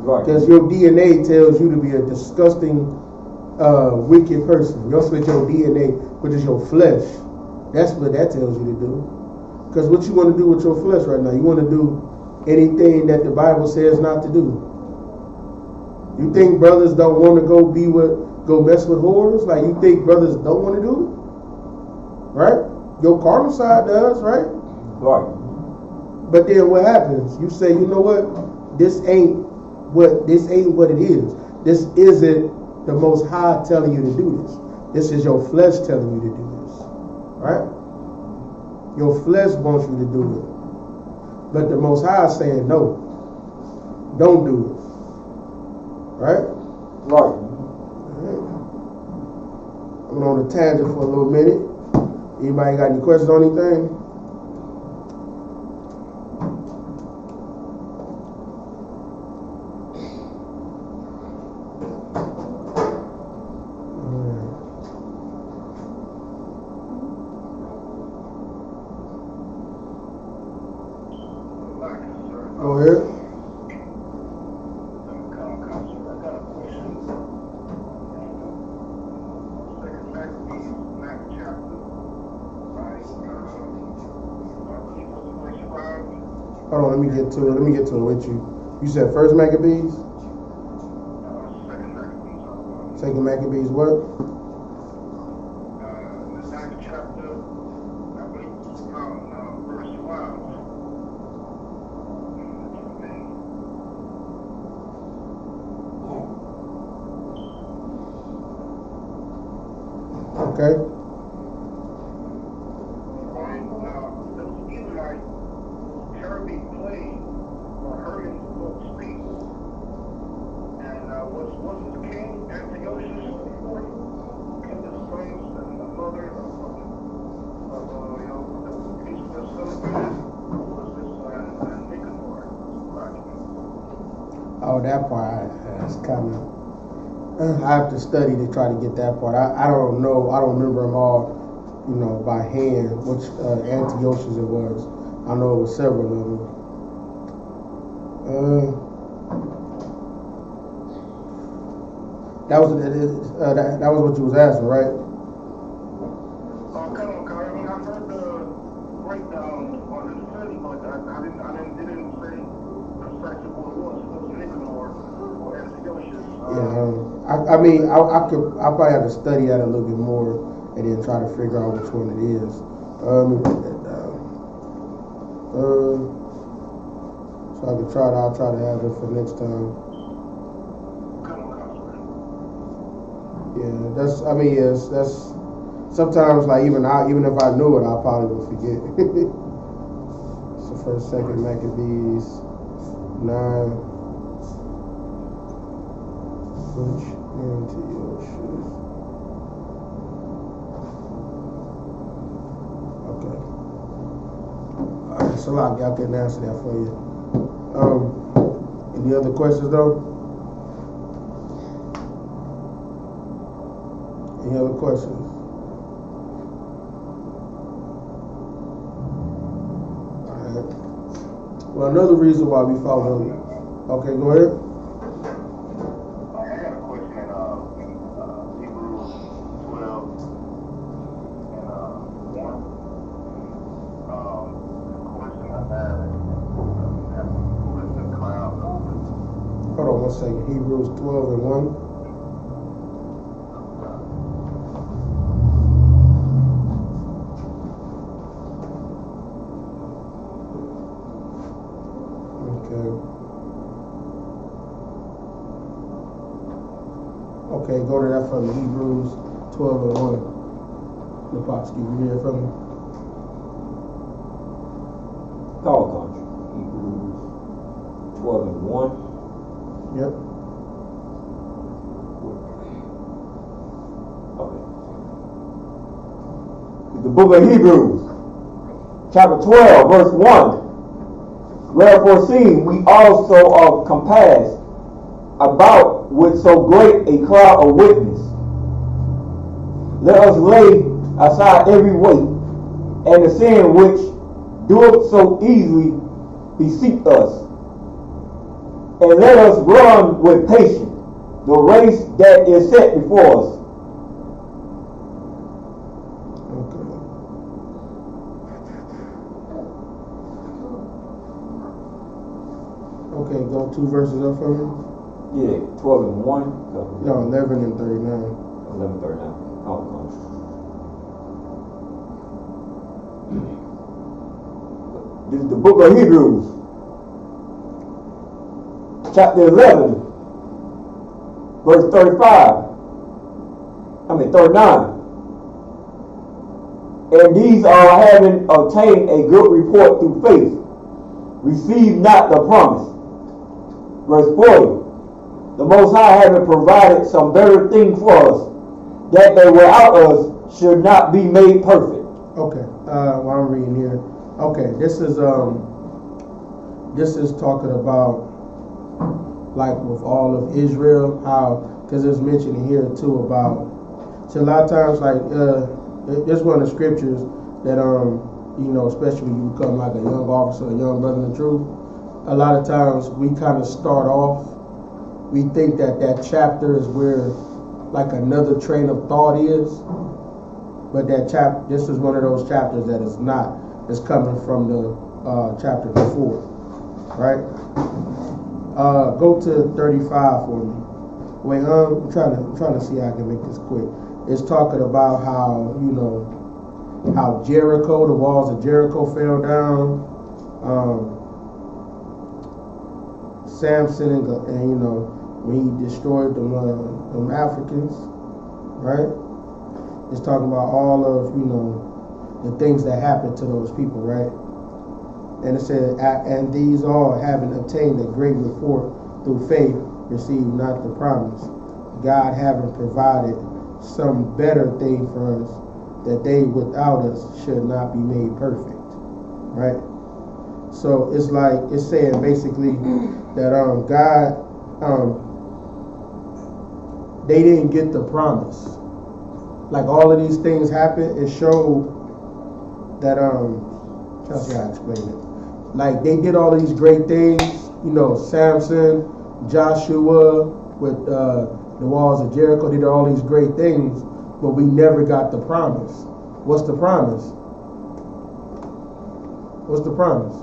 Right. Because your DNA tells you to be a disgusting, wicked person. Your DNA, which is your flesh, that's what that tells you to do. Because what you want to do with your flesh right now, you want to do anything that the Bible says not to do. You think brothers don't want to go mess with whores? Like, you think brothers don't want to do it? Right? Your carnal side does, right? Right. But then what happens? You say, you know what? This ain't what it is. This isn't the Most High telling you to do this. This is your flesh telling you to do this. Right? Your flesh wants you to do it. But the Most High is saying, no, don't do it. Right? Right. I went on a tangent for a little minute. Anybody got any questions on anything? Go ahead. Hold on, let me get to it with you. You said first Maccabees? Second Maccabees what? The second chapter, I believe it's verse 12. Okay. Oh, that part is kind of. I have to study to try to get that part. I don't know. I don't remember them all, by hand, which Antiochus it was. I know it was several of them. That was what you was asking, right? Kind of, I mean, I heard the breakdown on the study, but it didn't say precisely what it was. It was Nicholas or Antiochus. I mean, I probably have to study that a little bit more and then try to figure out which one it is. Let me put that down. So I can I'll try to have it for next time. Yeah, that's sometimes like even if I knew it, I probably would forget. So first, second Maccabees 9. Which Antiochus? Okay. Alright, so y'all can answer that for you. Any other questions though? Any other questions? Alright. Well, another reason why we follow. Okay, go ahead. Hebrews 12 and 1. Okay, go to that from Hebrews 12 and 1. Napotsky, you hear it from me? Call country. Hebrews 12 and 1. Yep. Okay. The book of Hebrews, chapter 12, verse 1. Wherefore, seeing we also are compassed about with so great a cloud of witness, let us lay aside every weight and the sin which doeth so easily beset us, and let us run with patience the race that is set before us. Okay, go 2 verses up for me. Yeah, 12 and 1. No, 11 and 39. 11 and 39. This is the book of Hebrews, chapter 11, verse 39. And these are having obtained a good report through faith, receive not the promise. Verse 40. The Most High having provided some better thing for us, that they without us should not be made perfect. Okay, while I'm reading here. Okay, this is talking about like with all of Israel, how, because it's mentioned here too about, so a lot of times like there's one of the scriptures that especially when you become like a young officer, a young brother in the truth, a lot of times we kind of start off, we think that chapter is where like another train of thought is, but this is one of those chapters that is not. It's coming from the chapter before, right? Go to 35 for me. Wait, I'm trying to see how I can make this quick. It's talking about how how Jericho, the walls of Jericho fell down. Samson and when he destroyed them Africans, right? It's talking about all of the things that happened to those people, right? And it said, and these all having obtained a great report through faith, received not the promise. God having provided some better thing for us, that they without us should not be made perfect, right? So it's like it's saying basically that God they didn't get the promise. Like all of these things happened, it showed that trying to see how I explain it. Like they did all these great things, you know, Samson, Joshua with the walls of Jericho did all these great things, but we never got the promise. What's the promise? What's the promise?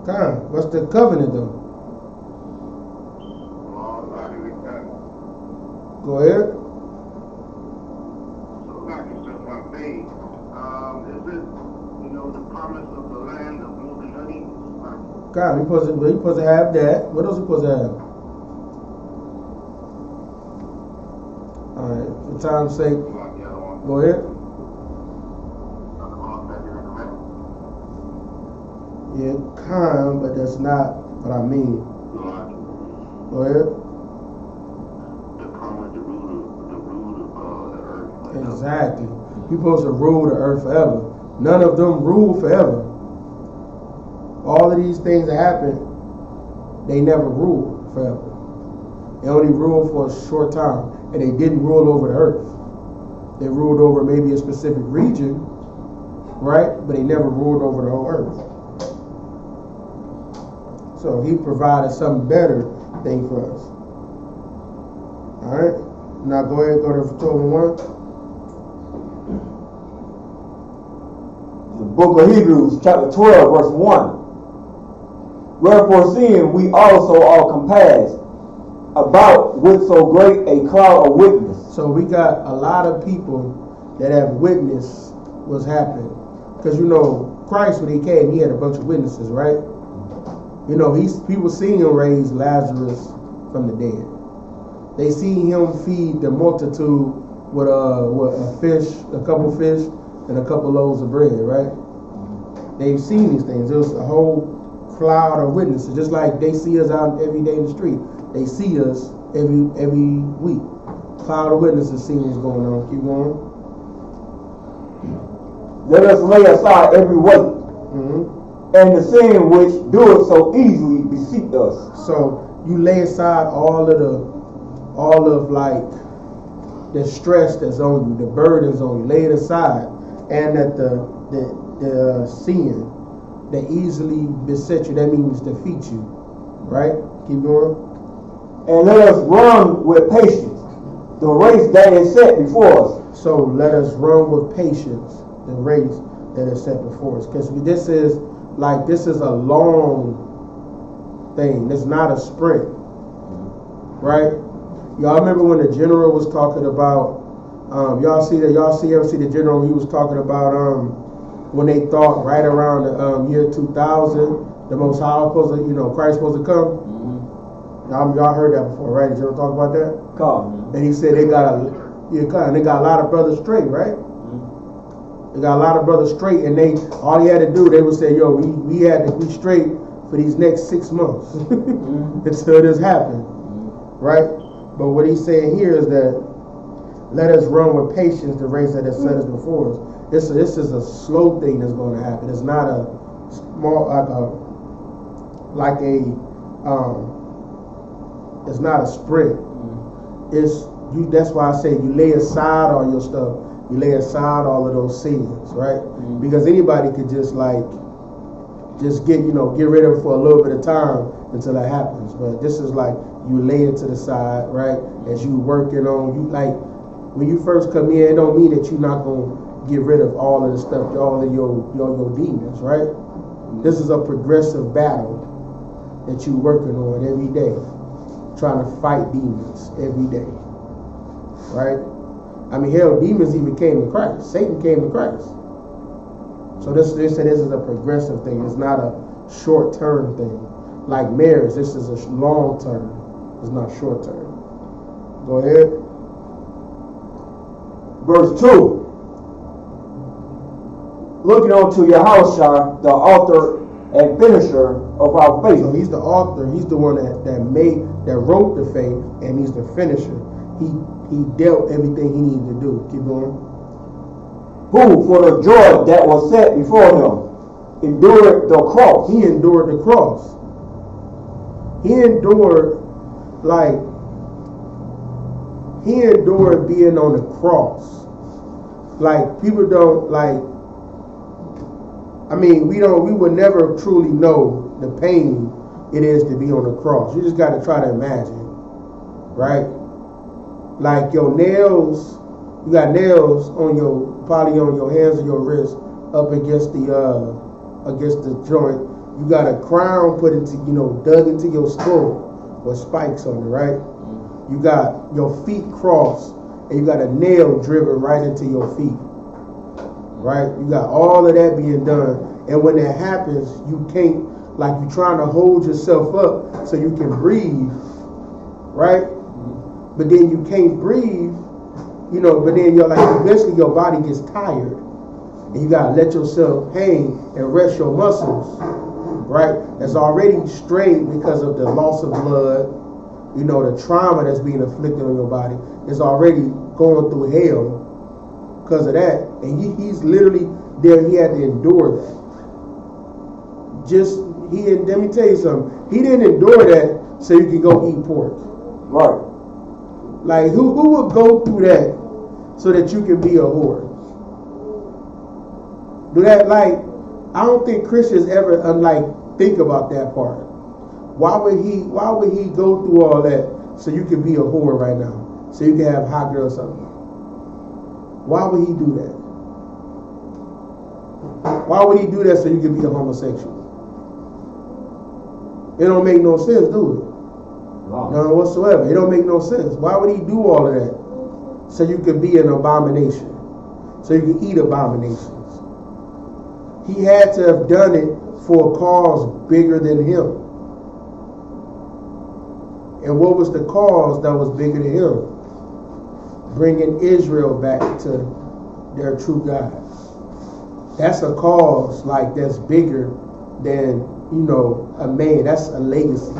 Covenant. What's the covenant though? Go ahead. So like it's just one thing. Is it, you know, the promise of the land of milk and honey? God, we supposed to have that. What else we supposed to have? Alright, for time's sake. Go ahead. Yeah, kind, but that's not what I mean. Go ahead. Exactly. You're supposed to rule the earth forever. None of them rule forever. All of these things that happen, they never ruled forever. They only ruled for a short time. And they didn't rule over the earth. They ruled over maybe a specific region, right? But they never ruled over the whole earth. So he provided something better thing for us. Alright? Now go ahead, go to 12:1. The book of Hebrews, chapter 12, verse 1. Wherefore, seeing we also are compassed about with so great a cloud of witness. So we got a lot of people that have witnessed what's happening. Because you know, Christ, when he came, he had a bunch of witnesses, right? You know, people seen him raise Lazarus from the dead. They seen him feed the multitude with a fish, a couple fish, and a couple loaves of bread, right? They've seen these things. There was a whole cloud of witnesses, just like they see us out every day in the street. They see us every week. Cloud of witnesses see what's going on. Keep going. Let us lay aside every weight and the sin which doeth so easily beset us. So you lay aside all of like the stress that's on you, the burdens on you. Lay it aside, and that the sin that easily beset you. That means defeat you, right? Keep going. And let us run with patience the race that is set before us. So let us run with patience the race that is set before us. Because this is a long thing. It's not a sprint. Right? Y'all remember when the general was talking about ever see the general when he was talking about when they thought right around the year 2000 the Most High was supposed to, Christ supposed to come? Y'all heard that before, right? Did you talk about that? Come. And he said they got a lot of brothers straight, right? They got a lot of brothers straight, and all he had to do, they would say, yo, we had to be straight for these next 6 months until this happened, right? But what he's saying here is that let us run with patience the race that is set us before us. This is a slow thing that's going to happen. It's not a small it's not a sprint. That's why I say you lay aside all your stuff. You lay aside all of those sins, right? Because anybody could just get rid of it for a little bit of time until that happens. But this is like you lay it to the side, right? As you working on when you first come in, it don't mean that you're not gonna get rid of all of the stuff, all of your demons, right? This is a progressive battle that you're working on every day, trying to fight demons every day, right? I mean, hell, demons even came to Christ. Satan came to Christ. So this is a progressive thing. It's not a short-term thing. Like marriage, this is a long-term. It's not short-term. Go ahead. Verse 2. Looking unto Yahushua, the author and finisher of our faith. So he's the author. He's the one that wrote the faith, and he's the finisher. He dealt everything he needed to do. Keep going. Who, for the joy that was set before him, endured the cross. He endured the cross. He endured being on the cross. Like, people don't we would never truly know the pain it is to be on the cross. You just got to try to imagine, right? Like your nails, you got nails on probably on your hands or your wrist up against the joint. You got a crown put into, dug into your skull with spikes on it, right? You got your feet crossed and you got a nail driven right into your feet, right? You got all of that being done. And when that happens, you can't, you're trying to hold yourself up so you can breathe, right? But then you can't breathe, but then eventually your body gets tired. And you gotta let yourself hang and rest your muscles, right? That's already strained because of the loss of blood, the trauma that's being inflicted on your body is already going through hell because of that. And he's literally there, he had to endure that. Let me tell you something, he didn't endure that so you can go eat pork. Right. Like, who would go through that so that you can be a whore? Do that, I don't think Christians ever think about that part. Why would he go through all that so you can be a whore right now? So you can have hot girl something? Why would he do that? Why would he do that so you can be a homosexual? It don't make no sense, do it? Wow. None whatsoever. It don't make no sense. Why would he do all of that? So you could be an abomination. So you can eat abominations. He had to have done it for a cause bigger than him. And what was the cause that was bigger than him? Bringing Israel back to their true God. That's a cause that's bigger than, a man. That's a legacy.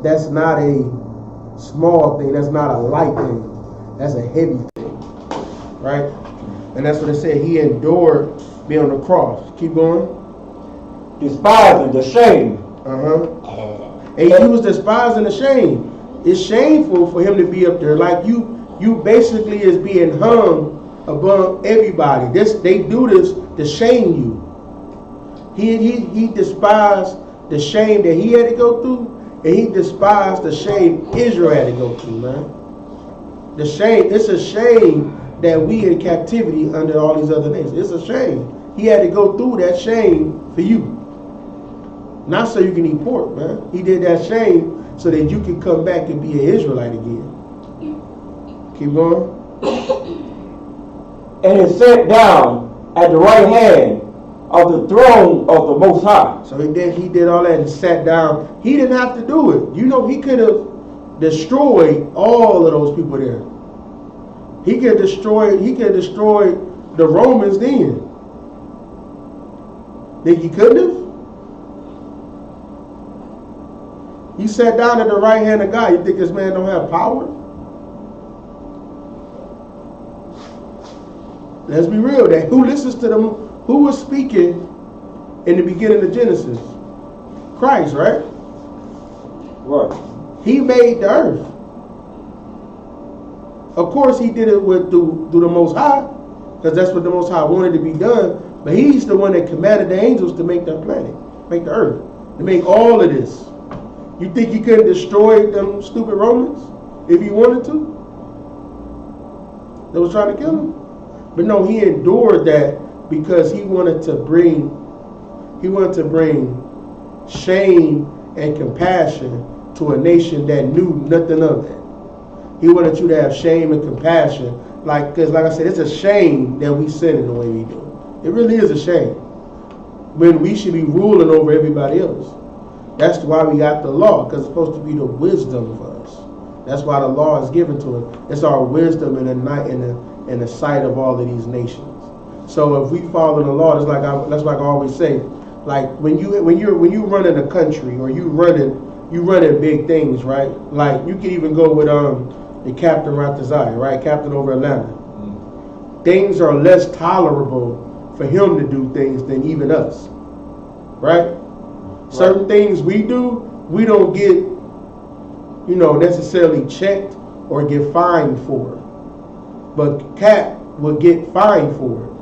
That's not a small thing. That's not a light thing. That's a heavy thing. Right? And that's what it said. He endured being on the cross. Keep going. Despising the shame. And he was despising the shame. It's shameful for him to be up there. You basically is being hung above everybody. They do this to shame you. He despised the shame that he had to go through, and he despised the shame Israel had to go through, man. The shame, it's a shame that we in captivity under all these other nations. It's a shame. He had to go through that shame for you. Not so you can eat pork, man. He did that shame so that you can come back and be an Israelite again. Keep going. And is sat down at the right hand of the throne of the Most High. So he did all that and sat down. He didn't have to do it. He could have destroyed all of those people there. He could have destroyed the Romans then. Think he couldn't have? He sat down at the right hand of God. You think this man don't have power? Let's be real. That who listens to them? Who was speaking in the beginning of Genesis? Christ, right? Right. He made the earth. Of course, he did it through the Most High, because that's what the Most High wanted to be done. But he's the one that commanded the angels to make that planet, make the earth, to make all of this. You think he couldn't destroy them stupid Romans if he wanted to? They was trying to kill him. But no, he endured that because he wanted to bring shame and compassion to a nation that knew nothing of that. He wanted you to have shame and compassion, because like I said, it's a shame that we sin in the way we do. It really is a shame when we should be ruling over everybody else. That's why we got the law, because it's supposed to be the wisdom for us. That's why the law is given to us. It's our wisdom in the sight of all of these nations. So if we follow the law, that's like I always say, like when you running a country or you running big things, right? Like you can even go with the Captain Ratazai, right? Captain over Atlanta. Things are less tolerable for him to do things than even us. Right? Certain things we do, we don't get, necessarily checked or get fined for. But Cap will get fined for it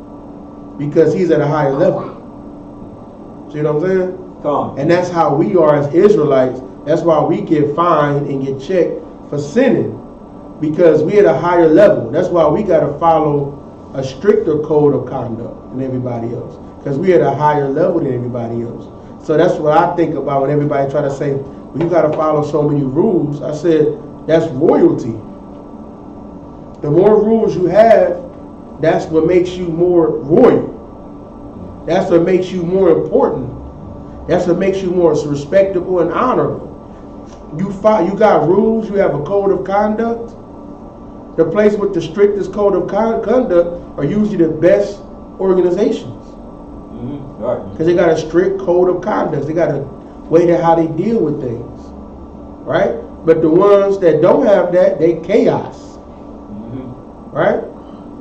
because he's at a higher level. See what I'm saying? Come on. And that's how we are as Israelites. That's why we get fined and get checked for sinning, because we at a higher level. That's why we got to follow a stricter code of conduct than everybody else, because we at a higher level than everybody else. So that's what I think about when everybody try to say, well, you got to follow so many rules. I said, that's royalty. The more rules you have, that's what makes you more royal. That's what makes you more important. That's what makes you more respectable and honorable. You got rules, you have a code of conduct. The place with the strictest code of conduct are usually the best organizations. Because they got a strict code of conduct. They got a way to how they deal with things. Right? But the ones that don't have that, they chaos. Right?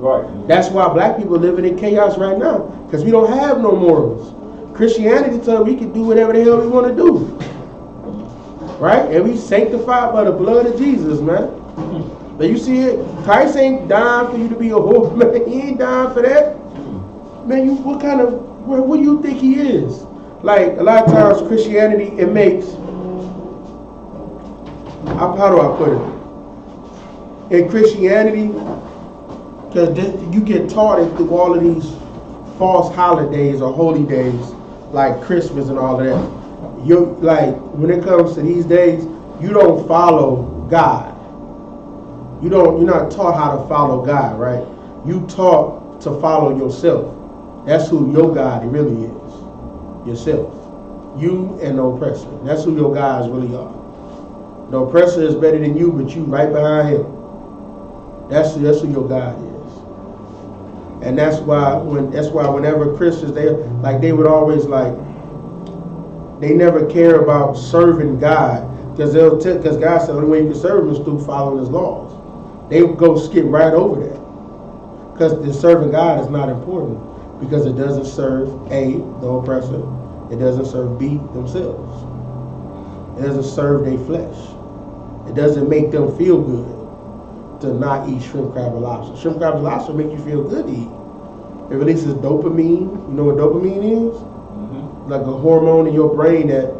Right. That's why black people living in chaos right now. Because we don't have no morals. Christianity tells we can do whatever the hell we want to do. Right? And we sanctified by the blood of Jesus, man. But you see it, Christ ain't dying for you to be a whore, man. He ain't dying for that. Man, what do you think he is? Like, a lot of times Christianity, it makes, how do I put it? In Christianity, because you get taught it through all of these false holidays or holy days, like Christmas and all of that. When it comes to these days, you don't follow God. You're not taught how to follow God, right? You taught to follow yourself. That's who your God really is. Yourself. You and the oppressor. That's who your gods really are. The oppressor is better than you, but you right behind him. That's who your God is. And that's why whenever Christians, they would always they never care about serving God, because God said the only way you can serve him is through following his laws. They would go skip right over that, because the serving God is not important, because it doesn't serve A, the oppressor, it doesn't serve B, themselves, it doesn't serve their flesh, it doesn't make them feel good to not eat shrimp, crab, and lobster. Shrimp, crab, and lobster make you feel good to eat. It releases dopamine. You know what dopamine is? Like a hormone in your brain that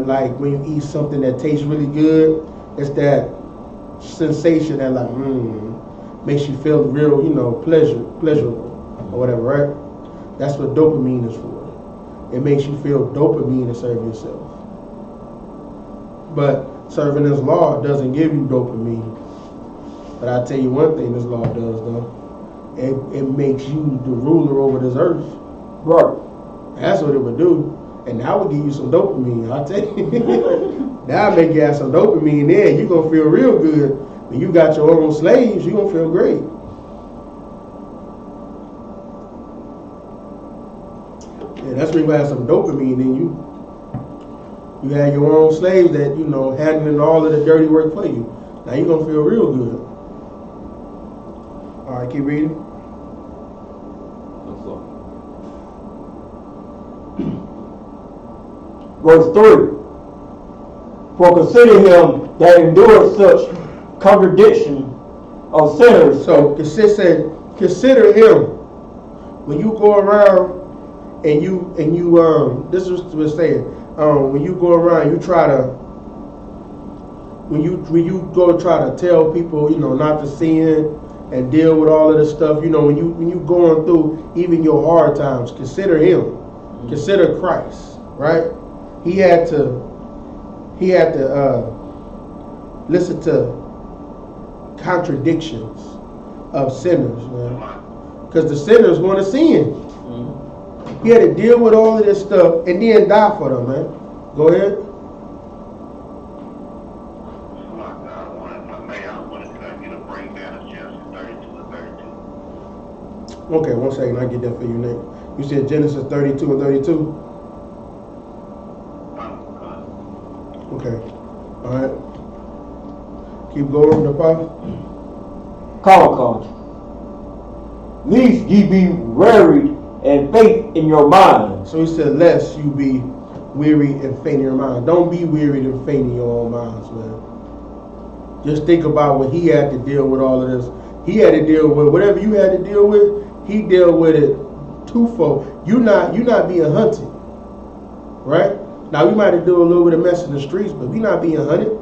like when you eat something that tastes really good, it's that sensation that makes you feel real, pleasurable or whatever, right? That's what dopamine is for. It makes you feel dopamine to serve yourself. But serving this law doesn't give you dopamine. But I tell you one thing this law does, though. It makes you the ruler over this earth. Right. That's what it would do. And that would give you some dopamine, I'll tell you. That'll make you have some dopamine there. You're going to feel real good. When you got your own slaves, you're going to feel great. Yeah, that's when you have some dopamine in you. You have your own slaves that, handling all of the dirty work for you. Now you're going to feel real good. All right, keep reading. Verse 3. For consider him that endured such contradiction of sinners. So it said, consider him. When you go around and you this is what we're saying. When you go around, you try to when you go try to tell people, not to sin and deal with all of this stuff, when you going through even your hard times, consider him. Consider Christ, right? He had to listen to contradictions of sinners, man. Because the sinners want to sin. He had to deal with all of this stuff and then die for them, man. Go ahead. Okay, 1 second. I'll get that for you, Nate. You said Genesis 32 and 32? Okay. All right. Keep going, Nepal. Come. Lest ye be wearied and faint in your mind. So he said, lest you be weary and faint in your mind. Don't be weary and faint in your own minds, man. Just think about what he had to deal with all of this. He had to deal with whatever you had to deal with. He dealt with it twofold. You not being hunted, right? Now we might have do a little bit of mess in the streets, but we not being hunted.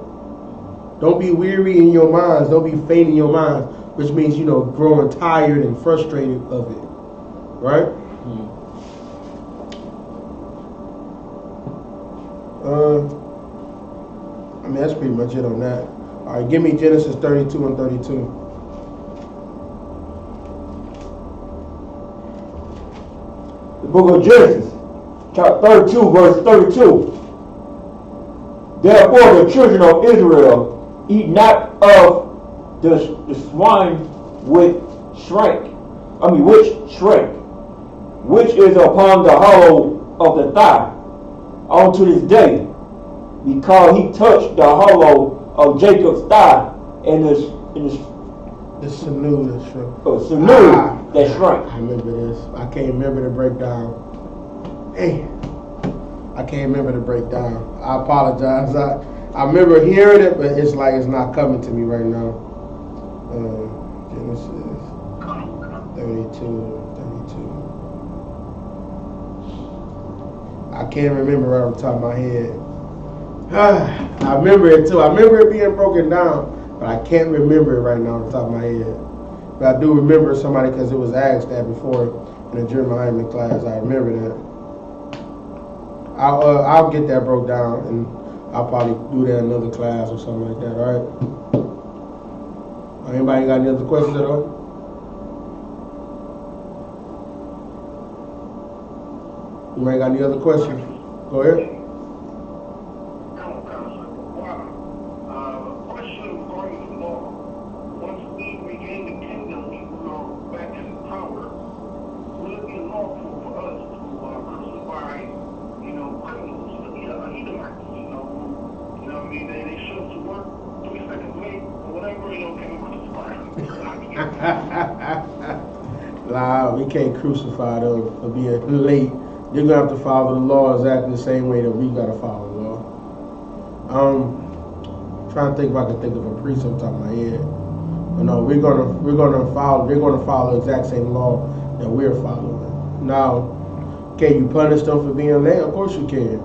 Don't be weary in your minds. Don't be faint in your minds, which means growing tired and frustrated of it, right? I mean that's pretty much it on that. All right, give me Genesis 32 and 32. The book of Genesis, chapter 32, verse 32. Therefore the children of Israel eat not of the swine which shrank, which is upon the hollow of the thigh, unto this day, because he touched the hollow of Jacob's thigh, and the sinew that shrank. That shrank. I remember this. I can't remember the breakdown. Hey, I can't remember the breakdown. I apologize. I remember hearing it, but it's like it's not coming to me right now. Genesis 32. I can't remember right off the top of my head. I remember it too. I remember it being broken down, but I can't remember it right now off the top of my head. But I do remember somebody because it was asked that before in the German Heimann class. I remember that. I'll get that broke down and I'll probably do that in another class or something like that. All right. Anybody got any other questions at all? Anybody got any other questions? Go ahead. Question regarding the law. Once we regain the kingdom, we are back in power. Will it be lawful for us to crucify, criminals, Edomites, who, what I mean, they show up to work 3 seconds late or whatever, can we crucify them? Nah, we can't crucify them for being late. They're going to have to follow the law exactly the same way that we got to follow the law. Trying to think if I can think of a priest on top of my head. But no, they're going to follow the exact same law that we're following. Now, can you punish them for being late? Of course you can.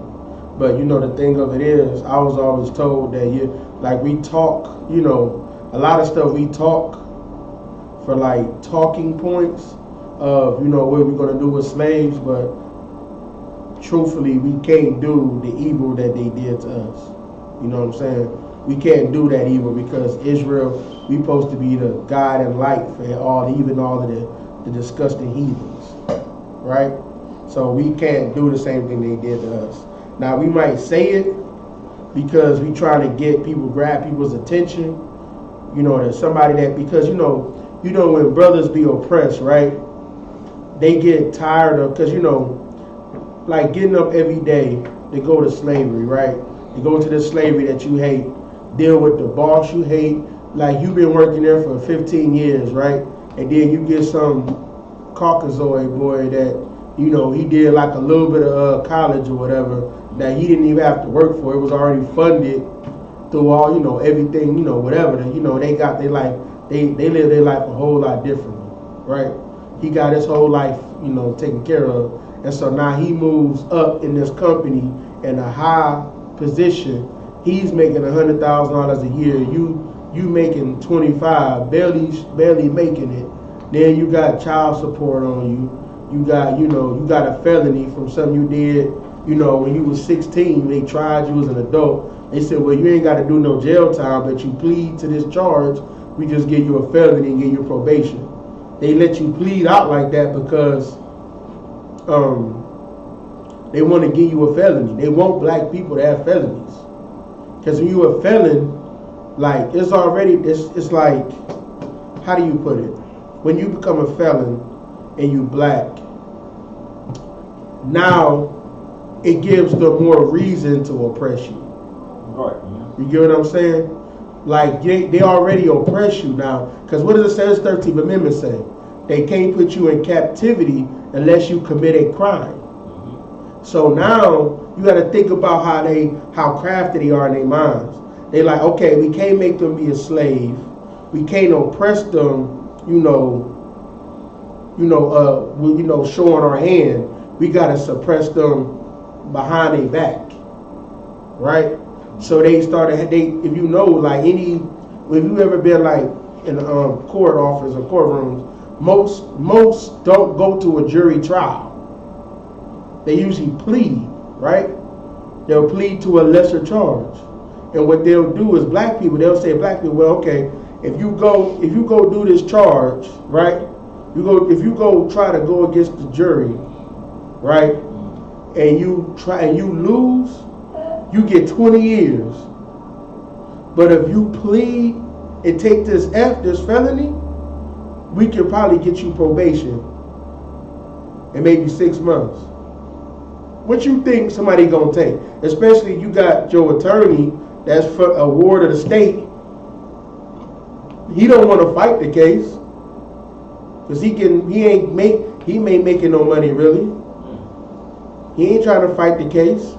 But the thing of it is, I was always told that we talk, a lot of stuff we talk for like talking points of, what we're going to do with slaves, but truthfully, we can't do the evil that they did to us. You know what I'm saying? We can't do that evil because Israel, we supposed to be the guide and light for all of the disgusting heathens, right? So we can't do the same thing they did to us. Now we might say it because we trying to grab people's attention. There's somebody that because when brothers be oppressed, right? They get tired of because like getting up every day to go to slavery, right? You go to the slavery that you hate, deal with the boss you hate, like you've been working there for 15 years, right? And then you get some Caucasoid boy that, he did like a little bit of college or whatever that he didn't even have to work for. It was already funded through all, everything, whatever. They live their life a whole lot differently, right? He got his whole life, taken care of. And so now he moves up in this company in a high position. He's making $100,000 a year. You making 25, barely making it. Then you got child support on you. You got a felony from something you did, when you was 16. They tried you as an adult. They said, well, you ain't got to do no jail time, but you plead to this charge. We just give you a felony and give you probation. They let you plead out like that because they want to give you a felony. They want black people to have felonies. Because when you're a felon, like it's like, how do you put it? When you become a felon and you black, now it gives them more reason to oppress you. Right. You get what I'm saying? Like they already oppress you now. Because what does the 13th Amendment say? they can't put you in captivity unless you commit a crime. So now you got to think about how crafty they are in their minds. They like, okay, we can't make them be a slave. We can't oppress them, showing our hand. We got to suppress them behind their back, right? So they started. If you ever been like in court office or courtrooms, most don't go to a jury trial. They usually plead, right? They'll plead to a lesser charge, and what they'll do is they'll say black people, well, okay, if you go do this charge, right? If you go try to go against the jury, right? And you lose, you get 20 years. But if you plead and take this felony, we can probably get you probation and maybe 6 months. What you think somebody gonna take? Especially you got your attorney that's for a ward of the state. He don't want to fight the case because he ain't making no money really. He ain't trying to fight the case.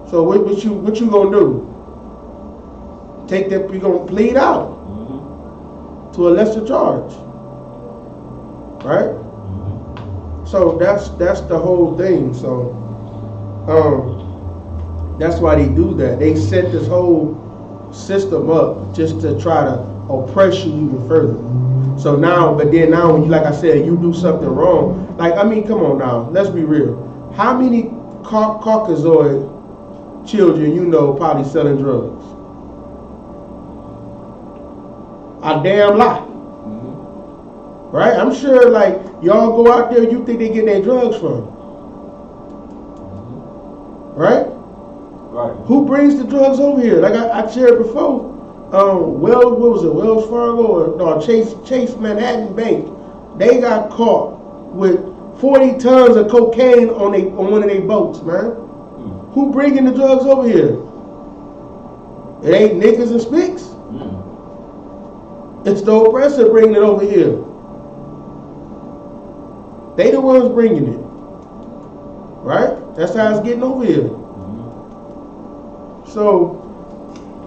So what you gonna do? You gonna plead out to a lesser charge, right? So that's the whole thing. So that's why they do that. They set this whole system up just to try to oppress you even further. So now when you, like I said, you do something wrong. Like, I mean, come on now, let's be real. How many Caucasoid children probably selling drugs? A damn lot. Right? I'm sure, like, y'all go out there, you think they get their drugs from. Right? Right. Who brings the drugs over here? Like I shared before, Wells Fargo or Chase Manhattan Bank, they got caught with 40 tons of cocaine on one of their boats, man. Who bringing the drugs over here? It ain't niggas and spicks. It's the oppressor bringing it over here. They the ones bringing it, right? That's how it's getting over here. So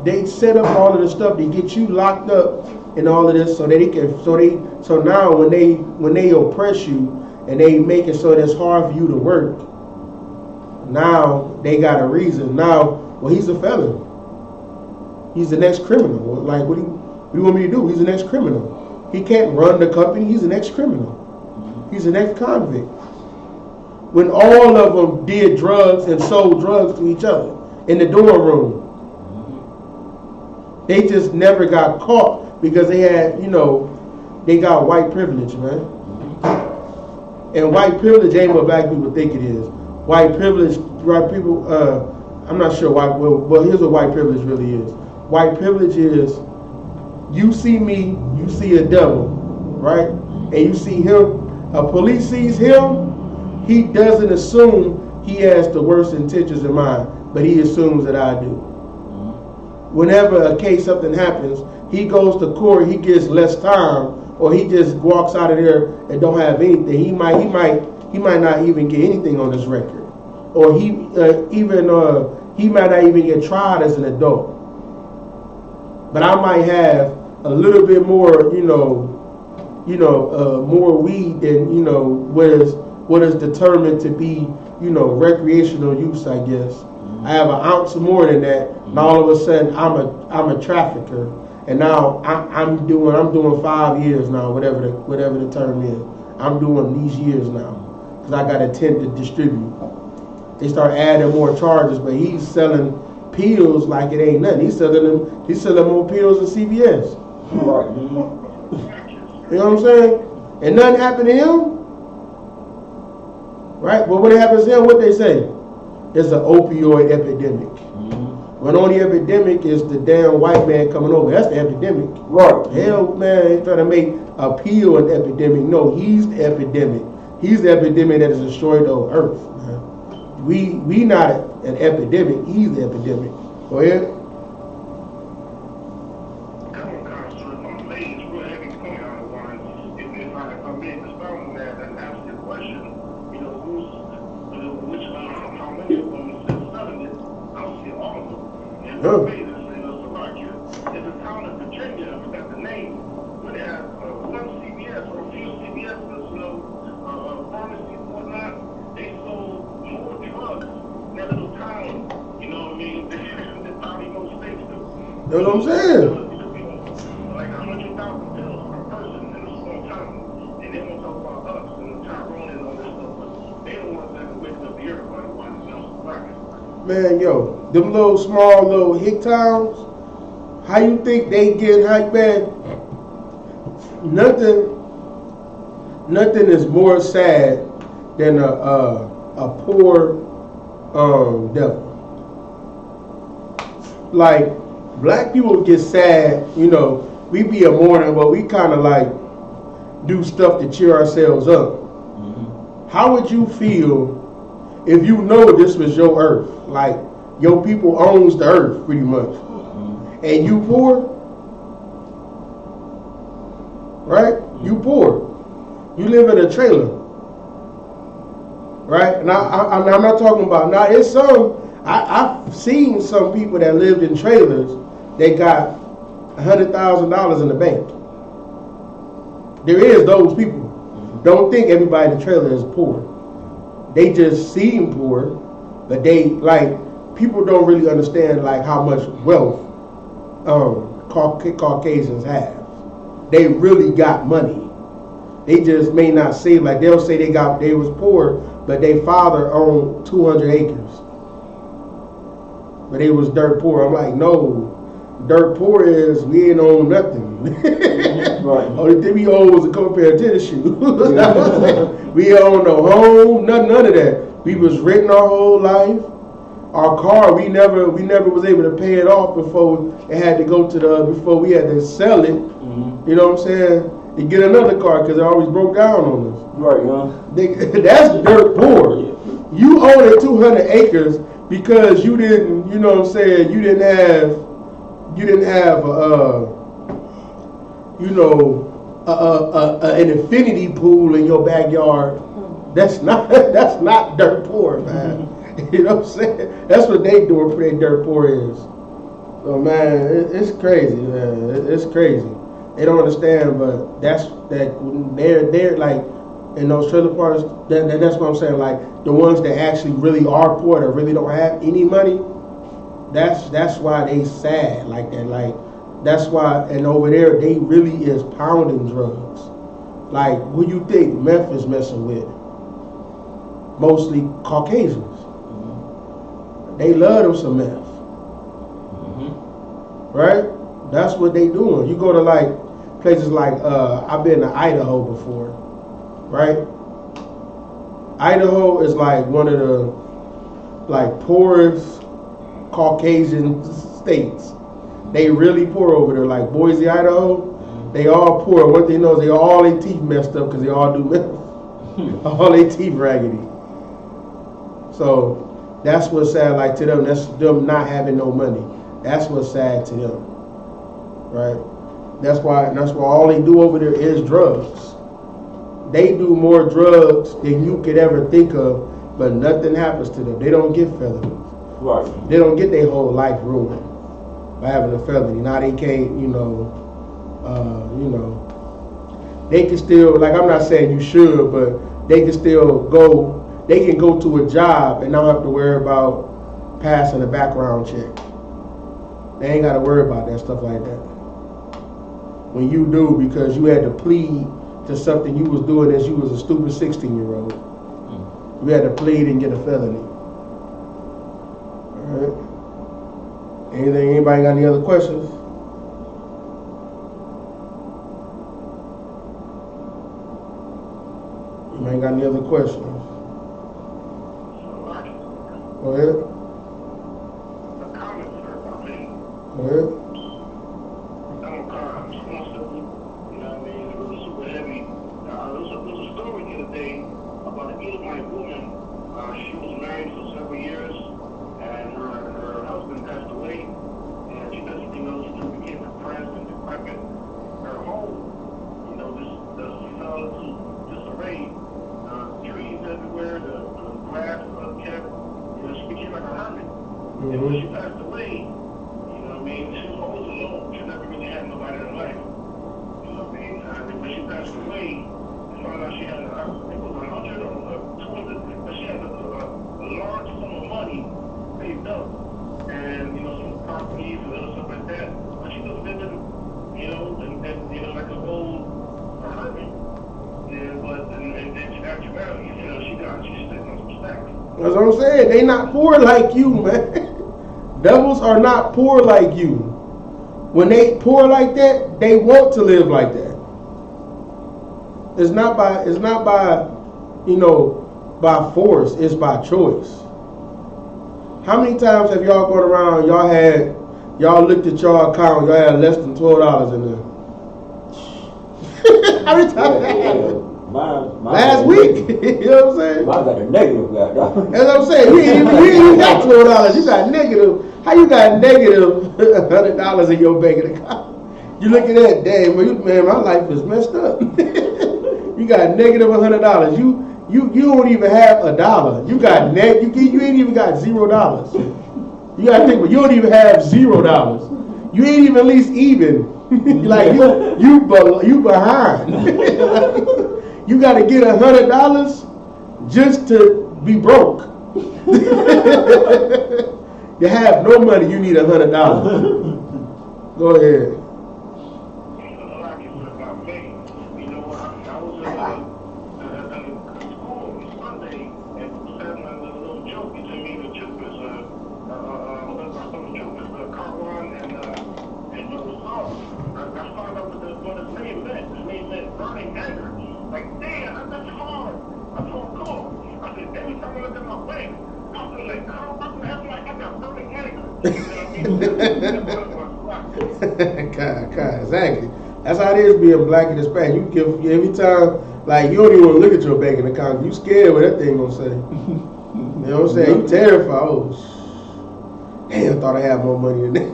they set up all of the stuff to get you locked up and all of this, so now when they oppress you and they make it so that it's hard for you to work, now they got a reason. Now, well, he's a felon. He's the next criminal. Like, what do you want me to do? He's the next criminal. He can't run the company. He's the next criminal. He's the next convict. When all of them did drugs and sold drugs to each other in the dorm room, they just never got caught because they had, they got white privilege, man. And white privilege ain't what black people think it is. White privilege, white people, I'm not sure why, well, here's what white privilege really is. White privilege is, you see me, you see a devil, right? And you see him, a police sees him, he doesn't assume he has the worst intentions in mind, but he assumes that I do. Whenever a case, something happens, he goes to court, he gets less time, or he just walks out of there and don't have anything. He might not even get anything on his record, or he might not even get tried as an adult. But I might have a little bit more, more weed than what is determined to be, recreational use, I guess. I have an ounce more than that, and all of a sudden I'm a trafficker, and now I'm doing 5 years now, whatever the term is. I'm doing these years now because I got intent to distribute. They start adding more charges, but he's selling pills like it ain't nothing. He's selling more pills than CVS. Right. You know what I'm saying? And nothing happened to him, right? But when it happens to him, what they say? It's an opioid epidemic. When only epidemic is the damn white man coming over. That's the epidemic. Right. Hell, man, he's trying to make a pill an epidemic. No, he's the epidemic. He's the epidemic that has destroyed the earth. Man. We not an epidemic. He's the epidemic. Go ahead. Come on, Congressman. I'm amazed. Real heavy point on the one. in Yeah. Barbados, in Slovakia. It's a town in Virginia, I forgot the name, but they have one CVS or a few CVS's, pharmacies and whatnot. They sold more drugs in that little town, you know what I mean, than probably most states do. That's what I'm saying. Like 100,000 pills per person in a small town. And they won't talk about us and Tyrone and all this stuff, but they don't want that to wake up the everybody watching, right? Man, yo, them little small little hick towns, how you think they get hyped, man? Nothing is more sad than a poor devil. Like, black people get sad, we be a mourner, but we kind of like do stuff to cheer ourselves up. How would you feel if you know this was your earth? Like, your people owns the earth pretty much. And you poor? Right? You poor. You live in a trailer. Right? And I'm not talking about, now it's some, I've seen some people that lived in trailers, they got $100,000 in the bank. There is those people. Don't think everybody in the trailer is poor. They just seem poor, but they, like, people don't really understand, like, how much wealth Caucasians have. They really got money. They just may not say, like, they'll say they was poor, but their father owned 200 acres. But they was dirt poor. I'm like, no, dirt poor is we ain't own nothing. Right. Only thing we own was a couple pair of tennis shoes. We own no home, none of that. We was renting our whole life. Our car, we never was able to pay it off before it had to go before we had to sell it. You know what I'm saying? And get another car because it always broke down on us. Right, That's dirt poor. You own 200 acres because you didn't, you know what I'm saying, you didn't have an infinity pool in your backyard. That's not dirt poor, man. You know what I'm saying? That's what they doing for their dirt poor is. So, man, it's crazy, man. It's crazy. They don't understand, but they're like in those trailer parks. That's what I'm saying. Like the ones that actually really are poor, that really don't have any money. That's why they sad like that. Like that's why. And over there, they really is pounding drugs. Like who you think Memphis messing with? Mostly Caucasians. They love them some meth. Right? That's what they doing. You go to like places like I've been to Idaho before, right? Idaho is like one of the like poorest Caucasian states. They really poor over there. Like Boise, Idaho, they all poor. One thing you know is all their teeth messed up because they all do meth. All their teeth raggedy. So that's what's sad. Like to them, that's them not having no money. That's what's sad to them. Right? That's why all they do over there is drugs. They do more drugs than you could ever think of, but nothing happens to them. They don't get felonies. Right. They don't get their whole life ruined by having a felony. Now they can't, they can still, like I'm not saying you should, but they can still go, they can go to a job and not have to worry about passing a background check. They ain't got to worry about that stuff like that. When you do, because you had to plead to something you was doing as you was a stupid 16-year-old. You had to plead and get a felony. All right. Anybody got any other questions? Anybody got any other questions? Go ahead. Go ahead. And when she passed away, alone. She never really had nobody in her life. You know, and when she passed away, I found out she had, I think it was 100 or 200, but she had a large sum of money saved up. And, you know, some properties and other stuff like that. But she was living, you know, and you know, like an old hermit. And then she got married, you know, she's sitting on some stacks. That's what I'm saying. They not poor like you, man. Devils are not poor like you. When they poor like that, they want to live like that. It's not by you know, by force, it's by choice. How many times have y'all gone around, y'all looked at y'all account, y'all had less than $12 in there? How many times that happened? Last week. You know what I'm saying? I got a negative back, dog. That's what I'm saying. You ain't even got $12. You got negative. How you got negative $100 in your bank account? You look at that, damn, man, my life is messed up. You got negative $100. You don't even have $1. You got you ain't even got $0. You gotta think, but you don't even have $0. You ain't even at least even. Like you behind. You gotta get $100 just to be broke. You have no money, you need $100. Go ahead. God, exactly. That's how it is being black and Hispanic. You give every time, like you don't even want to look at your banking account. You scared what that thing gonna say. You know what I'm saying? You terrified. Oh, damn! I thought I had more money than that.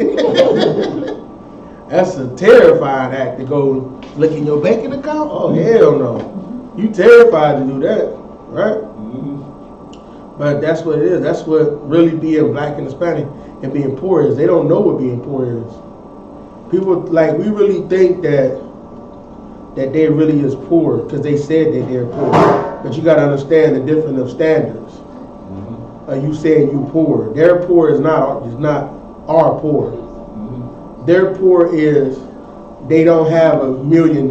That's a terrifying act to go look in your banking account. Oh hell no! You terrified to do that, right? Mm-hmm. But that's what it is. That's what really being black and Hispanic and being poor is. They don't know what being poor is. People like we really think that they really is poor because they said that they're poor. But you got to understand the difference of standards. Mm-hmm. You saying you poor. Their poor is not our poor. Mm-hmm. Their poor is they don't have $1 million.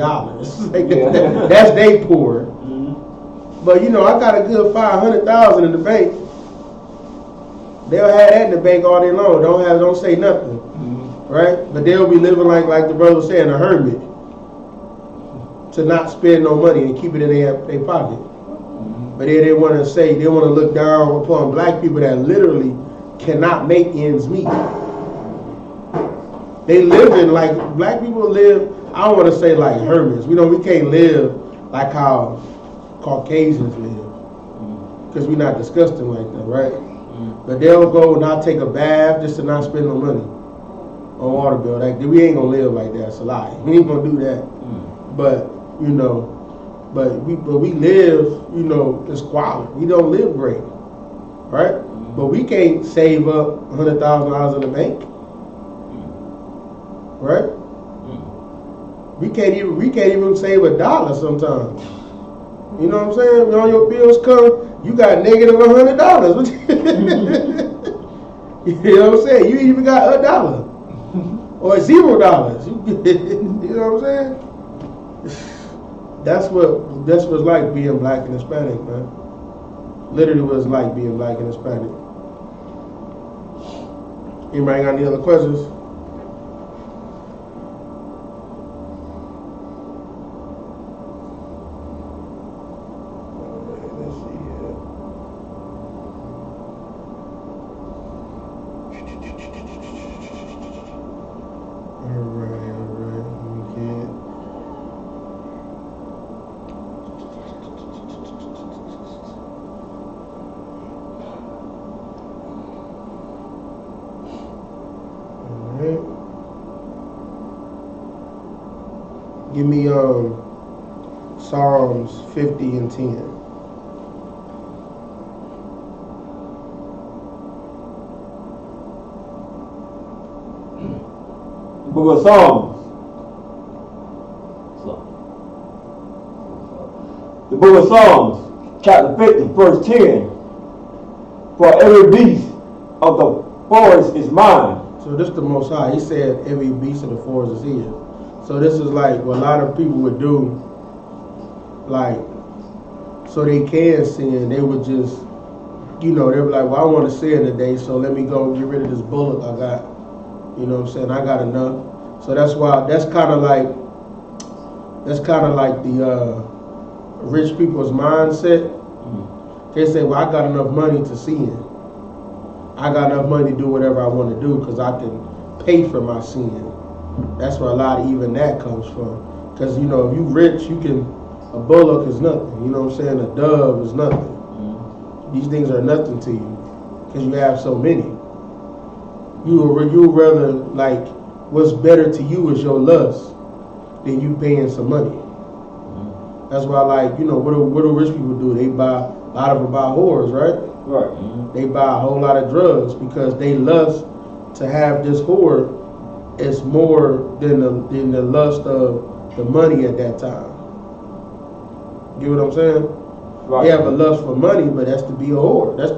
That's they poor. Mm-hmm. But you know I got a good $500,000 in the bank. They'll have that in the bank all day long. Don't say nothing. Mm-hmm. Right? But they'll be living like the brother was saying, a hermit. To not spend no money and keep it in their pocket. Mm-hmm. But they want to say, they want to look down upon black people that literally cannot make ends meet. They live in like, black people live, I don't want to say like hermits. We can't live like how Caucasians live. Because we're not disgusting like that, right? Mm-hmm. But they'll go not take a bath just to not spend no money on water bill. Like, we ain't gonna live like that. It's a lie. We ain't gonna do that. Mm. But you know, we live, you know, in squalor. We don't live great, right? Mm. But we can't save up $100,000 in the bank, right? Mm. We can't even save $1 sometimes. You know what I'm saying? When all your bills come, you got negative $100. You know what I'm saying? You ain't even got $1. Or $0. You know what I'm saying? That's what it's like being black and Hispanic, man. Literally what it's like being black and Hispanic. Anybody got any other questions? Give me Psalms 50 and 10. Book of Psalms. The book of Psalms, chapter 50, verse 10. For every beast of the forest is mine. So this is the Most High. He said every beast of the forest is his. So this is like what a lot of people would do, like, so they can sin. They would just, they would be like, well, I want to sin today, so let me go get rid of this bullock I got. You know what I'm saying? I got enough. So that's why, that's kind of like the rich people's mindset. They say, well, I got enough money to sin. I got enough money to do whatever I want to do because I can pay for my sin. That's where a lot of even that comes from. Because, if you rich, a bullock is nothing. You know what I'm saying? A dove is nothing. These things are nothing to you because you have so many. You would rather, like, what's better to you is your lust than you paying some money. That's why, like, what do rich people do? They buy, a lot of them buy whores, right? Right. They buy a whole lot of drugs because they lust to have this whore is more than the lust of the money at that time. You know what I'm saying? Right. They have a lust for money, but that's to be a whore. That's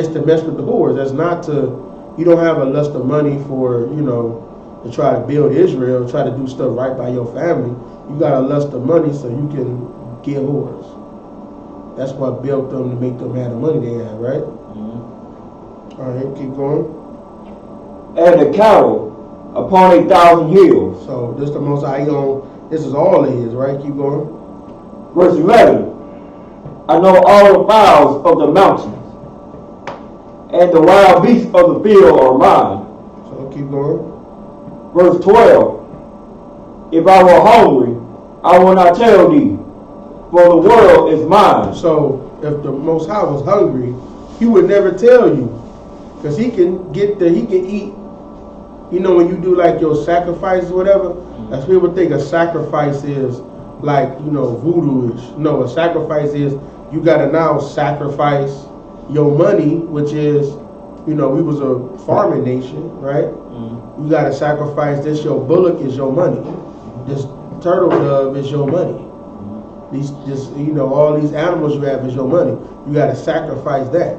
to mess with the whores. That's not to, you don't have a lust of money for, to try to build Israel, try to do stuff right by your family. You got a lust of money so you can get whores. That's what built them to make them have the money they have, right? All right, keep going. And the cattle upon 1,000 hills. So this the Most High, this is all it is, right? Keep going. Verse 11. I know all the fowls of the mountains, and the wild beasts of the field are mine. So keep going. Verse 12. If I were hungry, I will not tell thee, for the world is mine. So if the Most High was hungry, he would never tell you, because he can eat. When you do like your sacrifices or whatever, that's people think a sacrifice is like, voodoo-ish. No, a sacrifice is you gotta now sacrifice your money, which is, we was a farming nation, right? You gotta sacrifice this. Your bullock is your money. This turtle dove is your money. All these animals you have is your money. You gotta sacrifice that.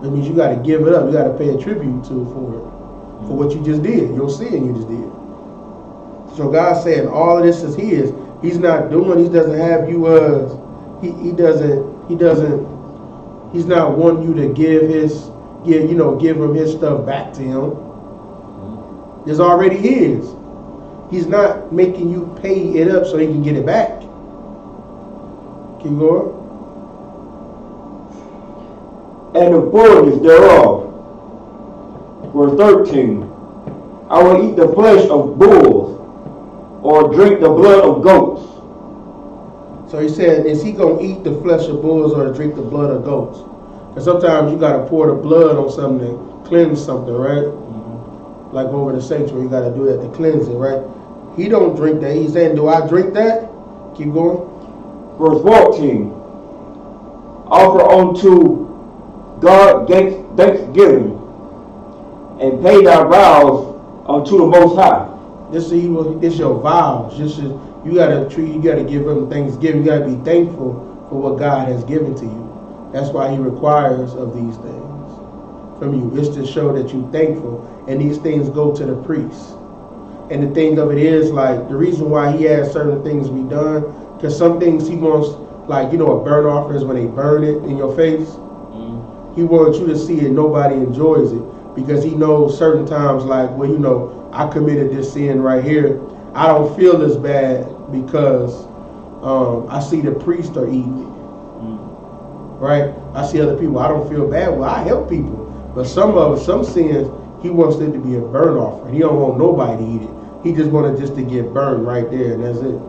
That means you gotta give it up. You gotta pay a tribute for what you just did. Your sin you just did. So God's saying all of this is his. He's not doing. He doesn't have you. He's not wanting you to give him his stuff back to him. It's already his. He's not making you pay it up so he can get it back. Keep going. And the fullness thereof. Verse 13. I will eat the flesh of bulls, or drink the blood of goats. So he said, is he going to eat the flesh of bulls or drink the blood of goats? Because sometimes you got to pour the blood on something to cleanse something, right? Like over the sanctuary, you got to do that to cleanse it, right? He don't drink that. He's saying, do I drink that? Keep going. Verse 14. Offer unto God thanksgiving, and pay thy vows unto the Most High. This is your vows. You gotta give him thanksgiving. You gotta be thankful for what God has given to you. That's why he requires of these things from you. It's to show that you're thankful. And these things go to the priest. And the thing of it is, like, the reason why he has certain things be done, because some things he wants, like, a burnt offering is when they burn it in your face. He wants you to see it, nobody enjoys it. Because he knows certain times, like, well, I committed this sin right here. I don't feel as bad because I see the priest are eating it. Right? I see other people, I don't feel bad. Well, I help people. But some sins, he wants it to be a burnt offering. He don't want nobody to eat it. He just wanted just to get burned right there, and that's it.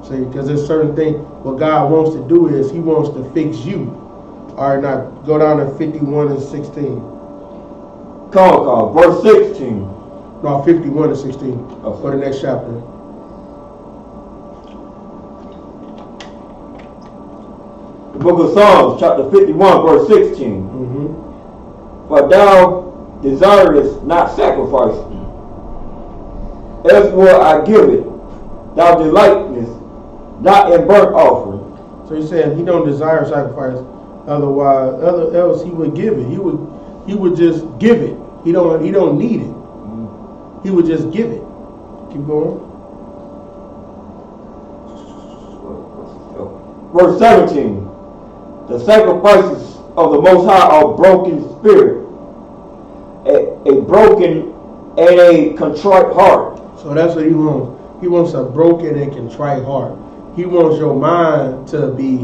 See, because there's certain things, what God wants to do is he wants to fix you. All right, now go down to 51 and 16. Verse 16. No, 51 and 16 for the next chapter. The book of Psalms, chapter 51, verse 16. For thou desirest not sacrifice, Elsewhere I give it, thou delightest not in burnt offering. So he's saying he don't desire sacrifice. Otherwise, else he would give it. He would just give it. He don't need it. He would just give it. Keep going. Verse 17. The sacrifices of the Most High are broken spirit, a broken and a contrite heart. So that's what he wants. He wants a broken and contrite heart. He wants your mind to be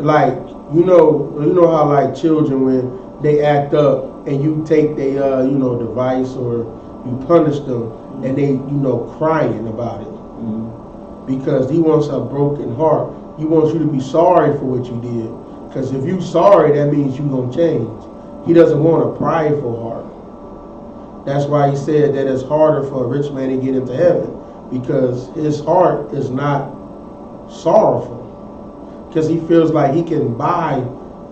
like, you know how like children when they act up and you take their device or you punish them and they crying about it. Because he wants a broken heart. He wants you to be sorry for what you did. Because if you sorry, that means you're going to change. He doesn't want a prideful heart. That's why he said that it's harder for a rich man to get into heaven. Because his heart is not sorrowful. Because he feels like he can buy.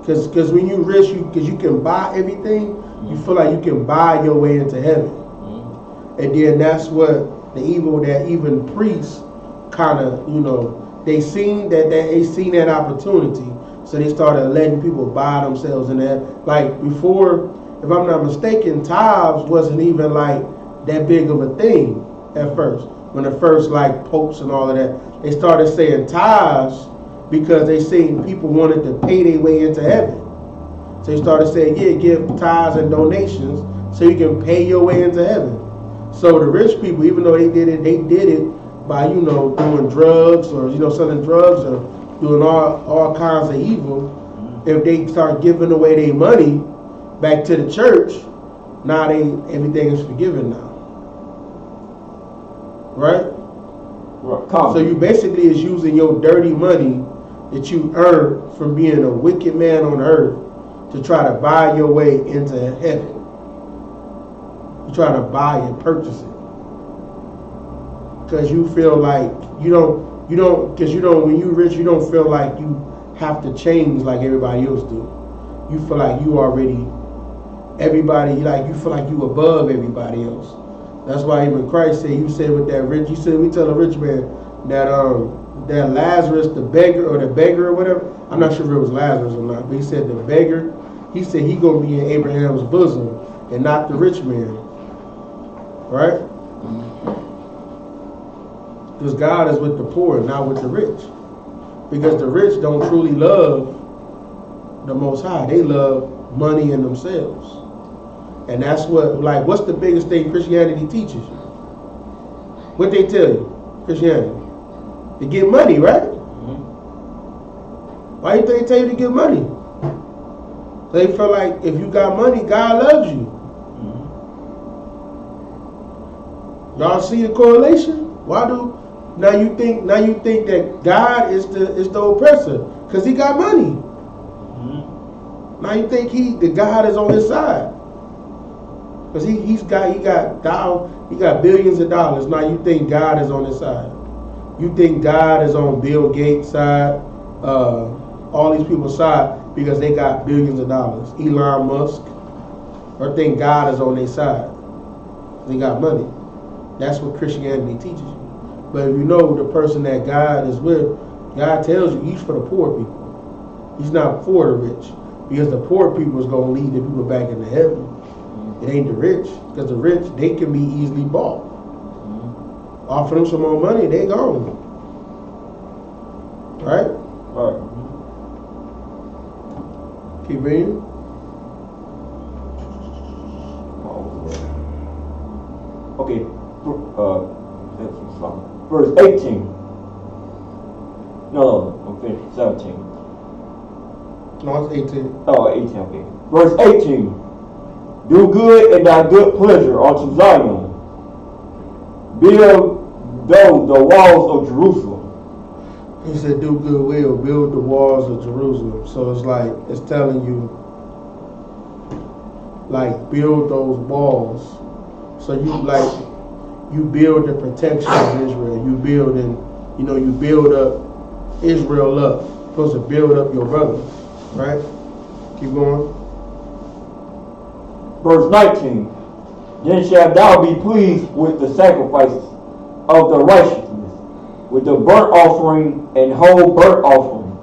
Because when you're rich, because you can buy everything, you feel like you can buy your way into heaven. And then that's what the evil that even priests kind of, they seen that opportunity, so they started letting people buy themselves in that. Like before, if I'm not mistaken, tithes wasn't even like that big of a thing at first. When the first like popes and all of that, they started saying tithes because they seen people wanted to pay their way into heaven. So they started saying, yeah, give tithes and donations so you can pay your way into heaven. So the rich people, even though they did it by, doing drugs or, selling drugs or doing all kinds of evil. If they start giving away their money back to the church, now everything is forgiven now. Right? So you basically is using your dirty money that you earned from being a wicked man on earth to try to buy your way into heaven. You're trying to buy and purchase it. Because you feel like when you're rich, you don't feel like you have to change like everybody else do. You feel like you already, you feel like you above everybody else. That's why even Christ said, we tell a rich man that Lazarus, the beggar or whatever, I'm not sure if it was Lazarus or not, but he said the beggar, he said he gonna be in Abraham's bosom and not the rich man. Right? Because God is with the poor, not with the rich. Because the rich don't truly love the Most High. They love money and themselves. And that's what's the biggest thing Christianity teaches you? What they tell you, Christianity? To get money, right? Why do you think they tell you to get money? They feel like if you got money, God loves you. Y'all see the correlation? Now you think that God is the oppressor because he got money. Now you think the God is on his side because he got billions of dollars. Now you think God is on his side. You think God is on Bill Gates' side, all these people's side because they got billions of dollars. Elon Musk, or think God is on their side. They got money. That's what Christianity teaches you. But if you know the person that God is with, God tells you he's for the poor people. He's not for the rich. Because the poor people is going to lead the people back into heaven. It ain't the rich. Because the rich, they can be easily bought. Offer them some more money, they gone. Right? Right. Keep reading. Okay. Verse 18. No, I'm finished. 17. No, it's 18. Oh, 18, okay. Verse 18. Do good and thy good pleasure unto Zion. Build thou the walls of Jerusalem. He said, do good will, build the walls of Jerusalem. So it's telling you, build those walls. So you build the protection of Israel. You build up Israel up. You're supposed to build up your brothers. Right? Keep going. Verse 19. Then shalt thou be pleased with the sacrifices of the righteousness, with the burnt offering and whole burnt offering.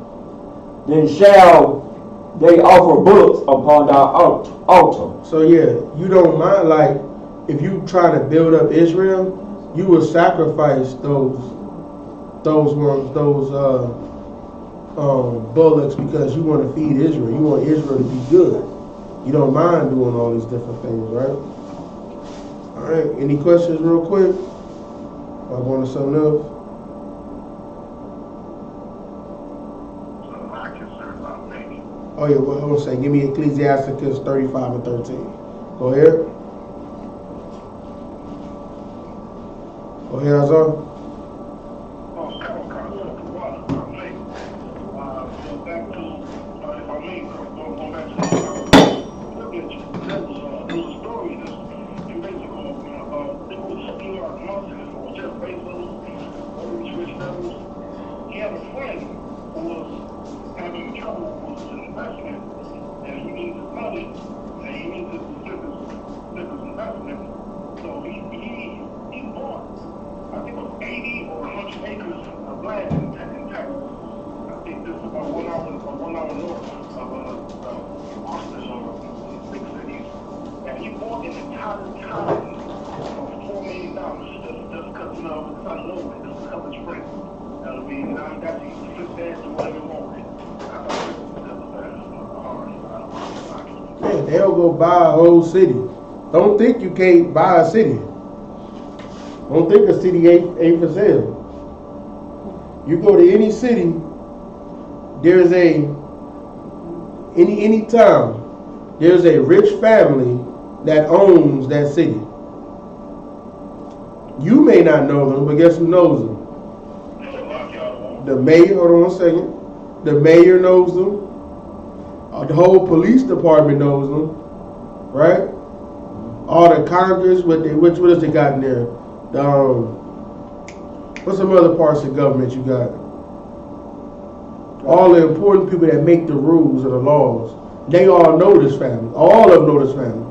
Then shall they offer bullocks upon thy altar. So yeah, you don't mind, like, if you try to build up Israel, you will sacrifice those bullocks because you want to feed Israel. You want Israel to be good. You don't mind doing all these different things, right? All right. Any questions, real quick? I'm going to something else. Oh yeah, well, hold on a second. Give me Ecclesiasticus 35 and 13. Go ahead. Go ahead, Azar. He had a friend who was having trouble with his investment, and he needed money, and he needed to flip his investment. So he bought, I think it was 80 or 100 acres of land in Texas. I think this is about 1 hour north of Austin or big cities. And he bought an entire town for $4 million just because, you know, it's not low, it's just because his friend. I mean, now he got to flip that to whatever he wanted. Man, they'll go buy a whole city. Don't think you can't buy a city. Don't think a city ain't for sale. You go to any city, there's any town, there's a rich family that owns that city. You may not know them, but guess who knows them? The mayor, hold on 1 second. The mayor knows them. The whole police department knows them, right? All the Congress, what else they got in there? What's some other parts of government you got? All the important people that make the rules and the laws, they all know this family. All of them know this family.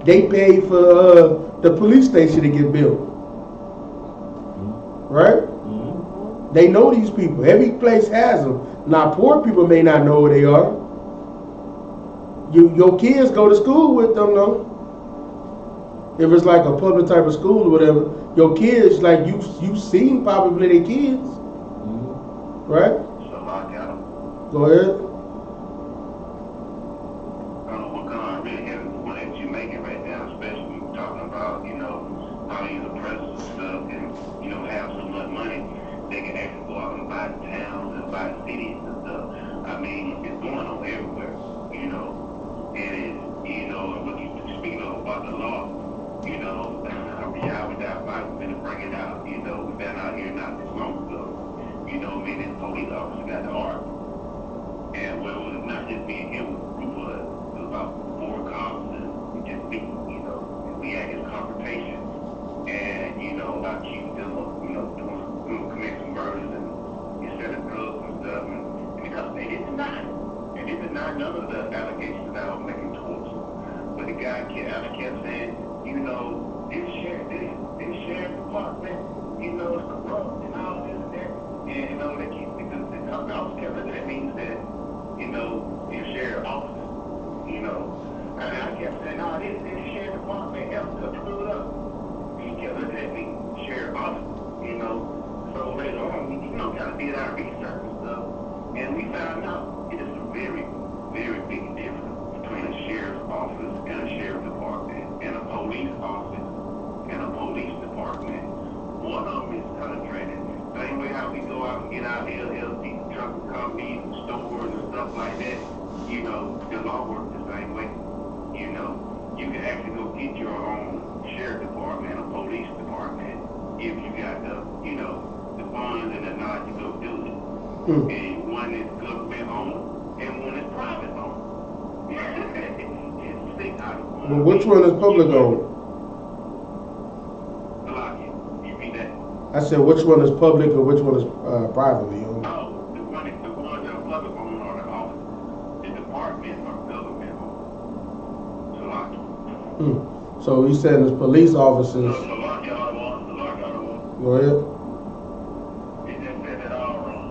They paid for the police station to get built, right? They know these people. Every place has them. Now, poor people may not know who they are. Your kids go to school with them, though. If it's like a public type of school or whatever, your kids, like, you've seen probably their kids, right? Go ahead. What kind of really heavy point that you're making right now, especially talking about, you know, how you oppress and stuff and, you know, have so much money, they can actually go out and buy towns and buy cities and stuff. I mean, it's going on everywhere, you know. And it's, you know, what you speaking of about the law, you know, Yahweh that Bible been to bring it out, you know, we've been out here not this long ago. You know, me and this police officer got the art. And well, it was not just me and him, it was about 4 cops and just me, you know, and we had this confrontation. And, you know, I accused them of, you know, committing some murders and selling drugs and stuff. And because they didn't deny it. And they denied none of the allegations that I was making towards them. But the guy kept saying, you know, this sheriff department, you know, is corrupt and all this and that. And, you know, they keep, because the officer kept looking at me and said, you know, your sheriff office, you know. And I kept saying, no, this sheriff department helped to screw it up. He kept looking at me, sheriff office, you know. So later on, we, you know, kind of did our research and stuff. And we found out it is a very, very big difference between a sheriff's office and a sheriff department, and a police office and a police department. One of them is contracted. Same way how we go out and get our LLC trucking companies and stores and stuff like that. You know, the law works the same way. You know, you can actually go get your own sheriff department and a police department if you got the, you know, the funds and the knowledge to go do it. And one is government owned and one is private owned. It's 6 out of 1. Well, which one is public owned? You mean that? I said, which one is public or which one is privately owned? Oh, the ones that are public owned are the office. The departments are government owned. So you said there's police officers. So a lot y'all wrong. Go ahead. He just said that all wrong.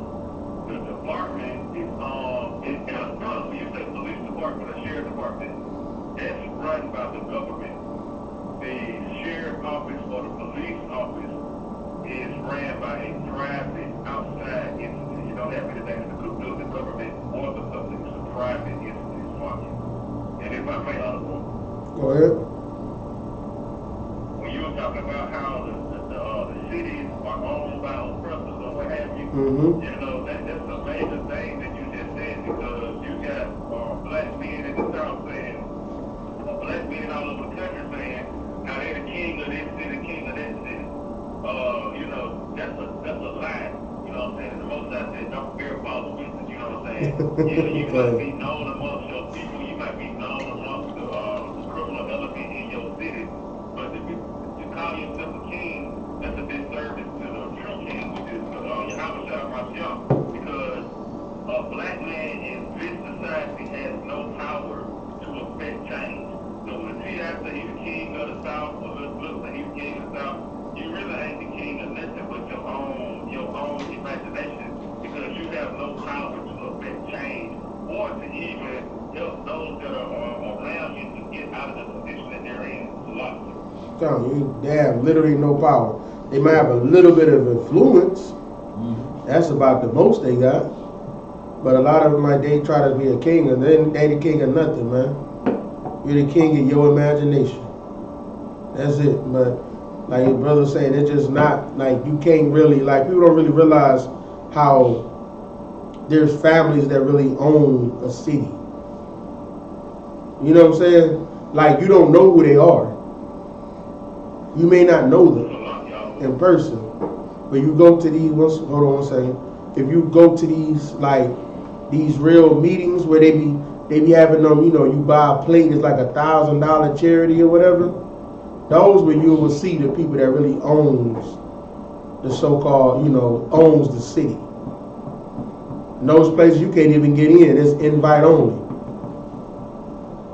The department is when you say police department or sheriff department, that's run by the government. The sheriff office or the police office is ran by a private outside entity. You don't have anything to do with the government or the public. It's a private entity market. And if I may, Go ahead. when you were talking about how the cities are owned by oppressors or what have you, Mm-hmm. you know, that's a major thing that you just said because you got black men in the South saying, black men all over the country saying, now they're the king of this city, king of that city. You know, that's a lie. You know what I'm saying? And the most I said, don't bear false witness. You know what I'm saying? You might be known amongst your people. You might be known amongst the criminal element in your city. But to call yourself a king, that's a disservice to the true king, which is Yahweh Shah because a black man in this society has no power to affect change. So when he says he's the king of the South, or looks like he's the king of the South, you really ain't the king of nothing but your own imagination because you have no power to affect change or to even help those that are around you to get out of the position that they're in. They have literally no power. They might have a little bit of influence. That's about the most they got. But a lot of them, like, they try to be a king, and then they the king of nothing, man. You're the king of your imagination. That's it. But like your brother said, it's just not, like, you can't really, like, people don't really realize how there's families that really own a city. You know what I'm saying? Like, you don't know who they are. You may not know them in person, but you go to these, hold on one second. If you go to these, like, these real meetings where they be having them, you know, you buy a plate, it's like $1,000 charity or whatever. Those where you will see the people that really owns the so-called, you know, owns the city. In those places you can't even get in. It's invite only.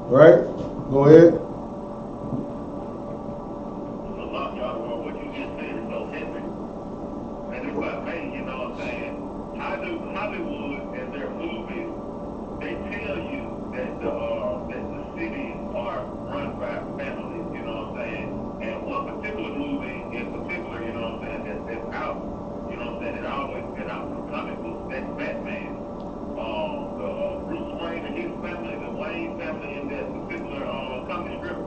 Right? Go ahead. What you just said is so heavy. And if I may, you know what I'm saying? Hollywood and their movies, they tell you that the cities are run by families, you know what I'm saying? And one particular movie in particular, you know what I'm saying, that's out, you know what I'm saying, it always been out from comic books, that's Batman. The Bruce Wayne and his family, the Wayne family in that particular comic strip,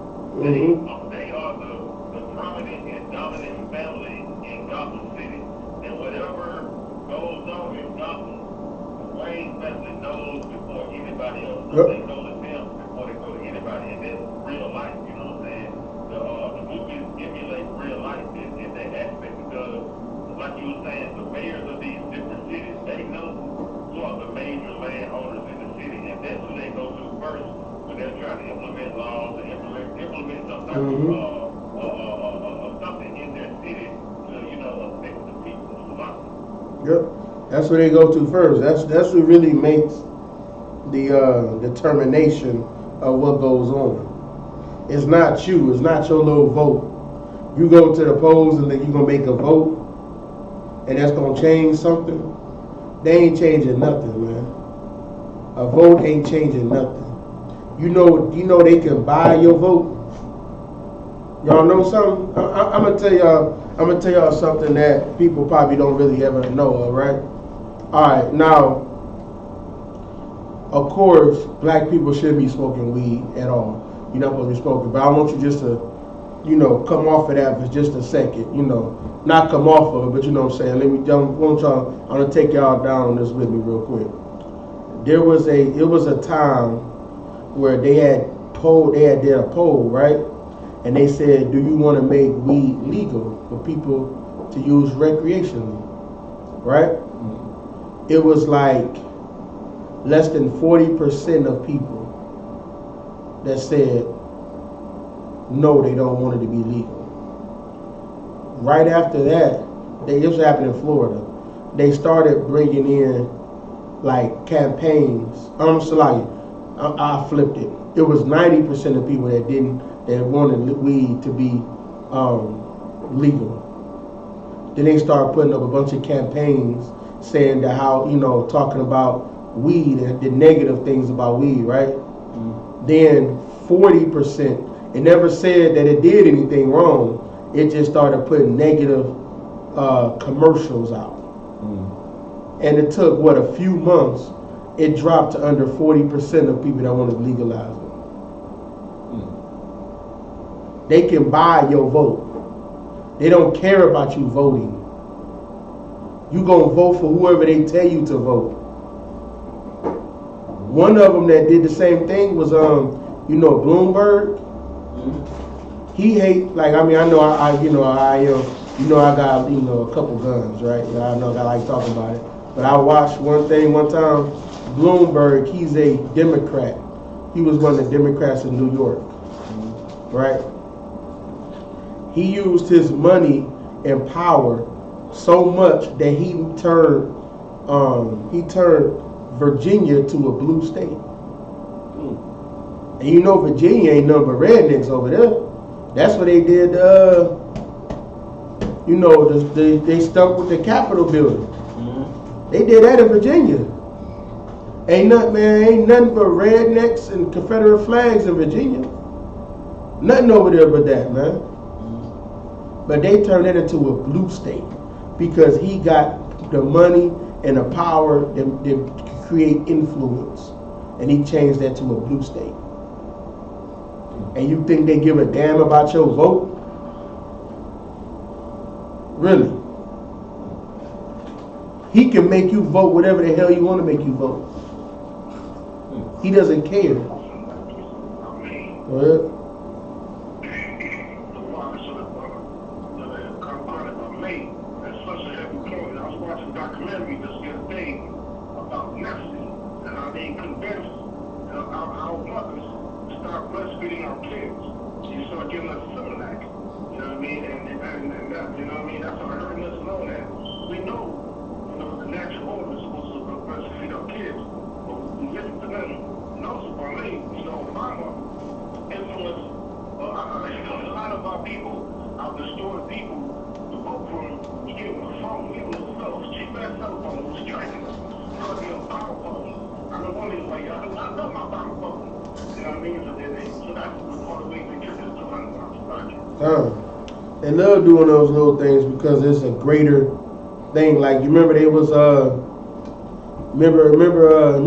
they are the prominent and dominant family in Gotham City. And whatever goes on in Gotham, the Wayne family knows before anybody else. They know the them before they go to anybody. And that's real life, you know what I'm saying? The movies emulate real life in that aspect because, like you were saying, the mayors of these different cities, they know who are the major landowners in the city, and that's who they go to first when they're trying to implement laws and implement some type of something in their city to, you know, affect the people. Yep. That's where they go to first. That's what really makes the determination of what goes on. It's not you. It's not your little vote. You go to the polls and then you're going to make a vote and that's going to change something. They ain't changing nothing, man. A vote ain't changing nothing. You know they can buy your vote. Y'all know something? I'm gonna tell y'all something that people probably don't really ever know of, right? Alright, now of course black people shouldn't be smoking weed at all. You're not supposed to be smoking, but I want you just to, you know, come off of that for just a second, you know. Not come off of it, but you know what I'm saying. I'm gonna take y'all down on this with me real quick. It was a time where they did a poll, right? And they said, do you want to make weed legal for people to use recreationally? Right? It was like less than 40% of people that said no, they don't want it to be legal. Right after that, it was happening in Florida. They started bringing in like campaigns. I flipped it. It was 90% of people that wanted weed to be legal. Then they started putting up a bunch of campaigns saying that how, talking about weed and the negative things about weed, right? Then 40%, it never said that it did anything wrong. It just started putting negative commercials out. And it took, a few months, it dropped to under 40% of people that want to legalize it. They can buy your vote. They don't care about you voting. You gonna vote for whoever they tell you to vote. One of them that did the same thing was Bloomberg. He hate, I got a couple guns, right? I know I like talking about it. But I watched one thing one time. Bloomberg, he's a Democrat. He was one of the Democrats in New York, right? He used his money and power so much that he turned Virginia to a blue state. And Virginia ain't nothing but rednecks over there. That's what they did. They stuck with the Capitol building. They did that in Virginia. Ain't nothing but rednecks and Confederate flags in Virginia. Nothing over there but that, man. But they turned it into a blue state because he got the money and the power to create influence, and he changed that to a blue state. And you think they give a damn about your vote? Really? He can make you vote whatever the hell you want to make you vote. He doesn't care. What? Breastfeeding our kids, you start giving us Similac, you know what I mean, and that, you know what I mean, that's our hurting us know that. We know, the natural order is supposed to breastfeed our kids, but we listen to them. And also, for me, Obama influenced, a lot of our people, our destroyed people, to vote for him. He gave them a phone, he gave them a cheap ass cell phone, was tracking us. Probably a power phone. I know one of these like, I love my power phone. You know what I mean? So that's part of the way they took this to They love doing those little things because it's a greater thing. Like, you remember they was remember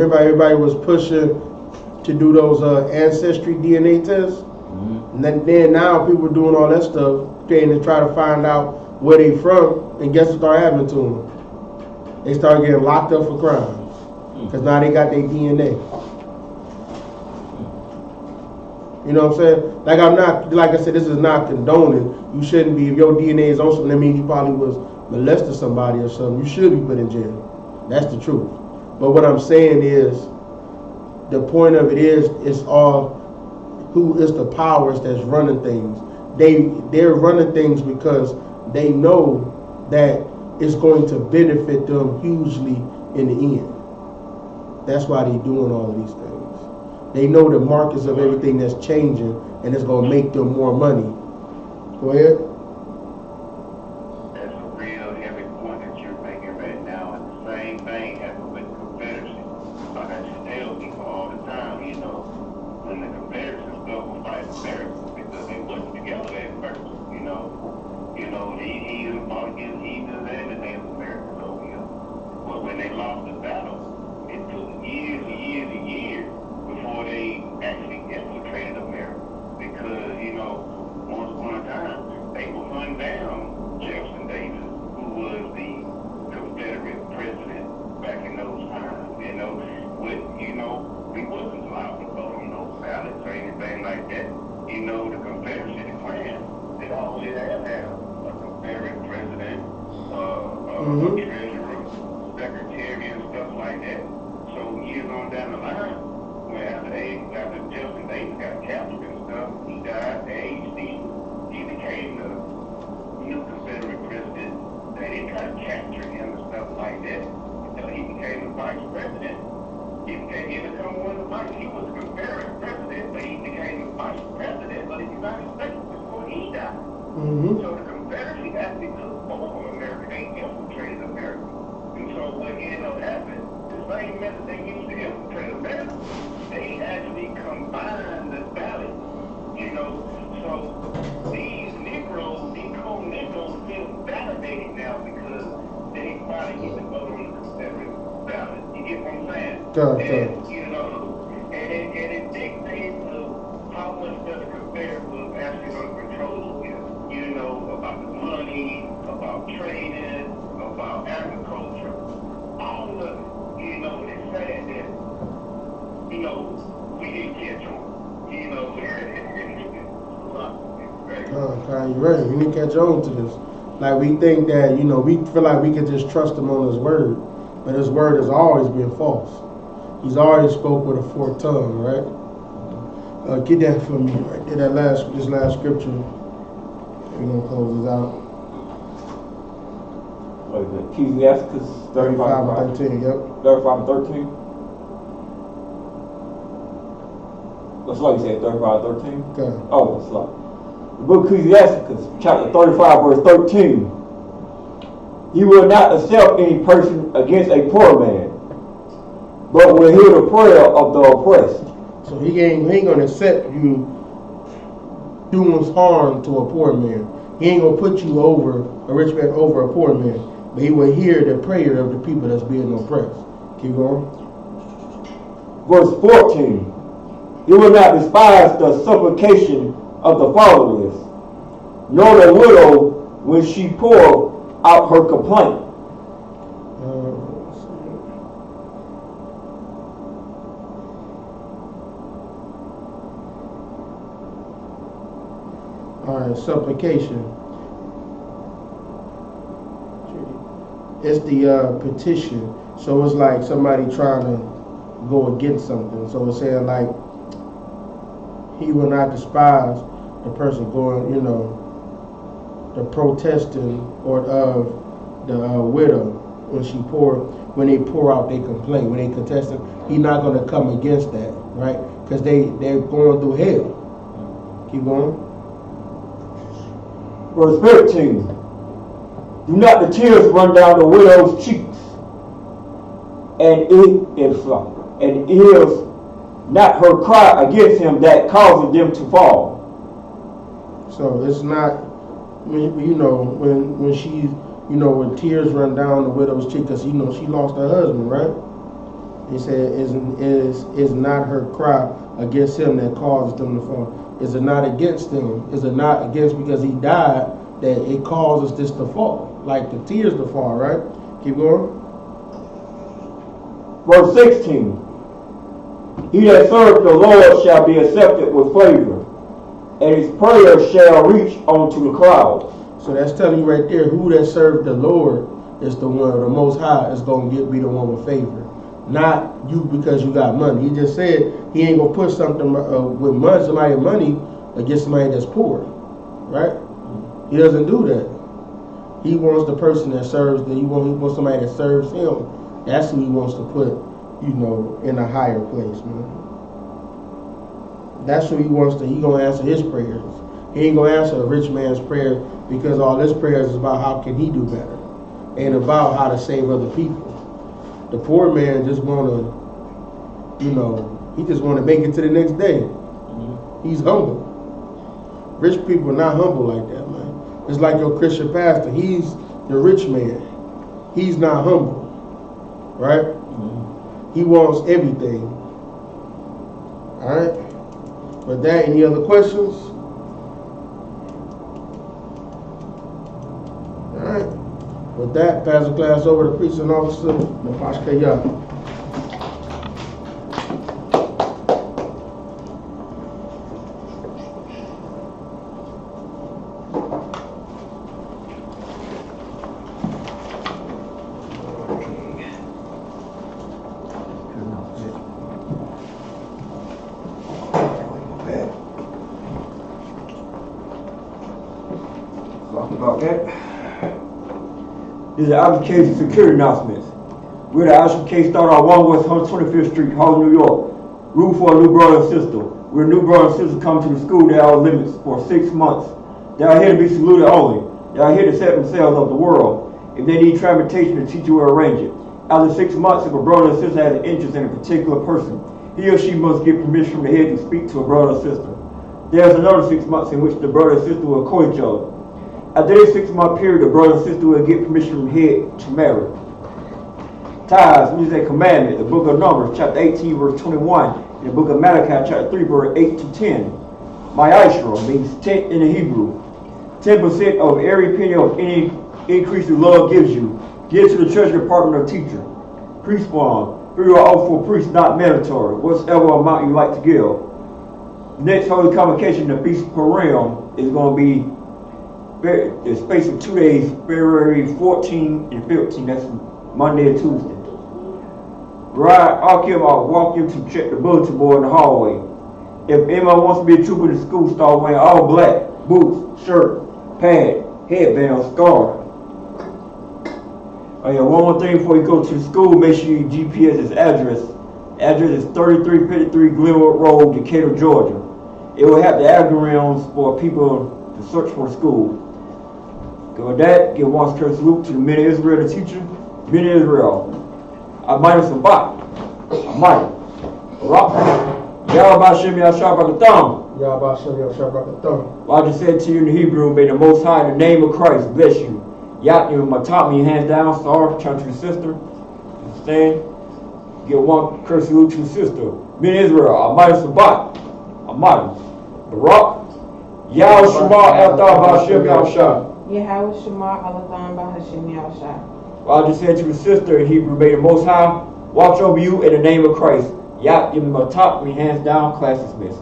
how everybody was pushing to do those ancestry DNA tests? And then now people are doing all that stuff trying to find out where they from, and guess what started happening to them? They started getting locked up for crimes because now they got their DNA. You know what I'm saying? Like I said, this is not condoning. You shouldn't be, if your DNA is on something, that means you probably was molested somebody or something. You should be put in jail. That's the truth. But what I'm saying is, the point of it is, it's all who is the powers that's running things. They're running things because they know that it's going to benefit them hugely in the end. That's why they're doing all of these things. They know the markets of everything that's changing, and it's going to make them more money. Go ahead. That's a real heavy point that you're making right now, and the same thing happened with the Confederacy. Like I just tell people all the time, when the Confederacy stuff was fighting America because they wasn't together at first, the heathen fought against heathens and the Native Americans over here. But when they lost the battle, it took years and years and years before they actually infiltrated America. Because, once upon a time, they were hunting down Jefferson Davis, who was the Confederate president back in those times. We wasn't allowed to vote on those ballots or anything like that. The Confederacy, the Klan, they always have had a Confederate president, a treasurer, secretary, and stuff like that. So years on down the line, after Jefferson Davis got captured and stuff, he died, he became the new Confederate president. They didn't try to capture him and stuff like that until he became the vice president. He became one of the vice. He was the Mm-hmm. So the Confederacy actually took over America. They infiltrated America. And so what ended up happening, the same method they used to infiltrate America, they actually combined the ballot. So these Negroes, these cold Negroes feel validated now because they finally get to vote on the Confederate ballot. You get what I'm saying? And it dictates how much the Confederate was actually going to control about the money, about trading, about agriculture, all of it. It's sad that, we didn't catch on. You're right. We didn't catch on to this. Like, we think that, we feel like we can just trust him on his word. But his word has always been false. He's always spoke with a forked tongue, right? Get that for me right there, this last scripture. We're going to close this out. What is it? Ecclesiastes 35 and 13, yep. 35 and 13? What's like you said, 35 and 13? Okay. Oh, it's like. The book of Ecclesiastes, chapter 35, verse 13. He will not accept any person against a poor man, but will hear the prayer of the oppressed. So he ain't gonna accept you doing harm to a poor man. He ain't gonna put you over a rich man over a poor man, but he will hear the prayer of the people that's being oppressed. Keep going. Verse 14. He will not despise the supplication of the fatherless, nor the widow when she pour out her complaint. All right, supplication. It's the petition. So it's like somebody trying to go against something. So it's saying like, he will not despise the person going, the protesting or of the widow when they pour out their complaint, when they contest it. He's not going to come against that, right? Because they're going through hell. Keep going. Verse 15. Do not the tears run down the widow's cheeks, and it is not her cry against him that causes them to fall. So it's not when she when tears run down the widow's cheek because she lost her husband, right? He said is not her cry against him that causes them to fall. Is it not against him? Is it not against because he died that it causes this to fall, like the tears to fall, right? Keep going. Verse 16. He that serveth the Lord shall be accepted with favor, and his prayer shall reach unto the clouds. So that's telling you right there, who that served the Lord is the one, the Most High is going to be the one with favor. Not you because you got money. He just said he ain't going to put something with somebody money against somebody that's poor, right? He doesn't do that. He wants the person that serves, he wants somebody that serves him. That's who he wants to put, in a higher place, man. That's who he wants to, he gonna answer his prayers. He ain't gonna answer a rich man's prayer because all his prayers is about how can he do better and about how to save other people. The poor man just wanna, he just wanna make it to the next day. Mm-hmm. He's humble. Rich people are not humble like that, man. It's like your Christian pastor. He's the rich man. He's not humble, right? Mm-hmm. He wants everything. All right? With that, any other questions? All right. With that, pass the class over to precinct officer Nafashka Yah. This is the Isupk security announcements. We're the Isupk start our 1 West 125th Street, Harlem, New York. Room for a new brother and sister. We're new brother and sister coming to the school that are limits for 6 months. They are here to be saluted only. They are here to set themselves of the world. If they need transportation, the teacher will arrange it. After 6 months, if a brother or sister has an interest in a particular person, he or she must get permission from the head to speak to a brother or sister. There is another 6 months in which the brother and sister will court each other. After this 6-month period, the brother and sister will get permission from the head to marry. Tithes means a commandment. The book of Numbers, chapter 18, verse 21, and the book of Malachi, chapter 3, verse 8 to 10. Ma'ashra means tenth in the Hebrew. 10% of every penny of any increase in love gives you. Give to the church department or teacher. Priest fund. Free or offer for priests, not mandatory. Whatever amount you like to give. Next Holy Convocation, the Feast of Purim, is going to be the space of 2 days, February 14 and 15. That's Monday and Tuesday. Right, I'll walk you to check the bulletin board in the hallway. If anyone wants to be a trooper in the school, start wearing all black, boots, shirt, pad, headband, scarf. Oh yeah, one more thing before you go to the school, make sure you GPS its address. Address is 3353 Glenwood Road, Decatur, Georgia. It will have the algorithms for people to search for the school. Go with that, give one courtesy salute to the men of Israel, the teacher, men of Israel. I might have some bot. I might. Rock. Yahweh Shem Yahshua Bakatham. Yahweh Shem Yahshua Bakatham. Well, I just said to you in the Hebrew, may the Most High, in the name of Christ, bless you. Yat, you my top, me hands down, sorry, turn to the sister. Understand? Give one curse salute to the sister. Men Israel, Almighty Sabbat. Almighty. Barak. Yahweh Shema Athar Ba'Shem Yahshua. Yahweh Shema Alatham Ba'Hashem Yahshua. Well, I just said to the sister in Hebrew, may the Most High watch over you in the name of Christ. Yat, you my top, me hands down, class dismissed.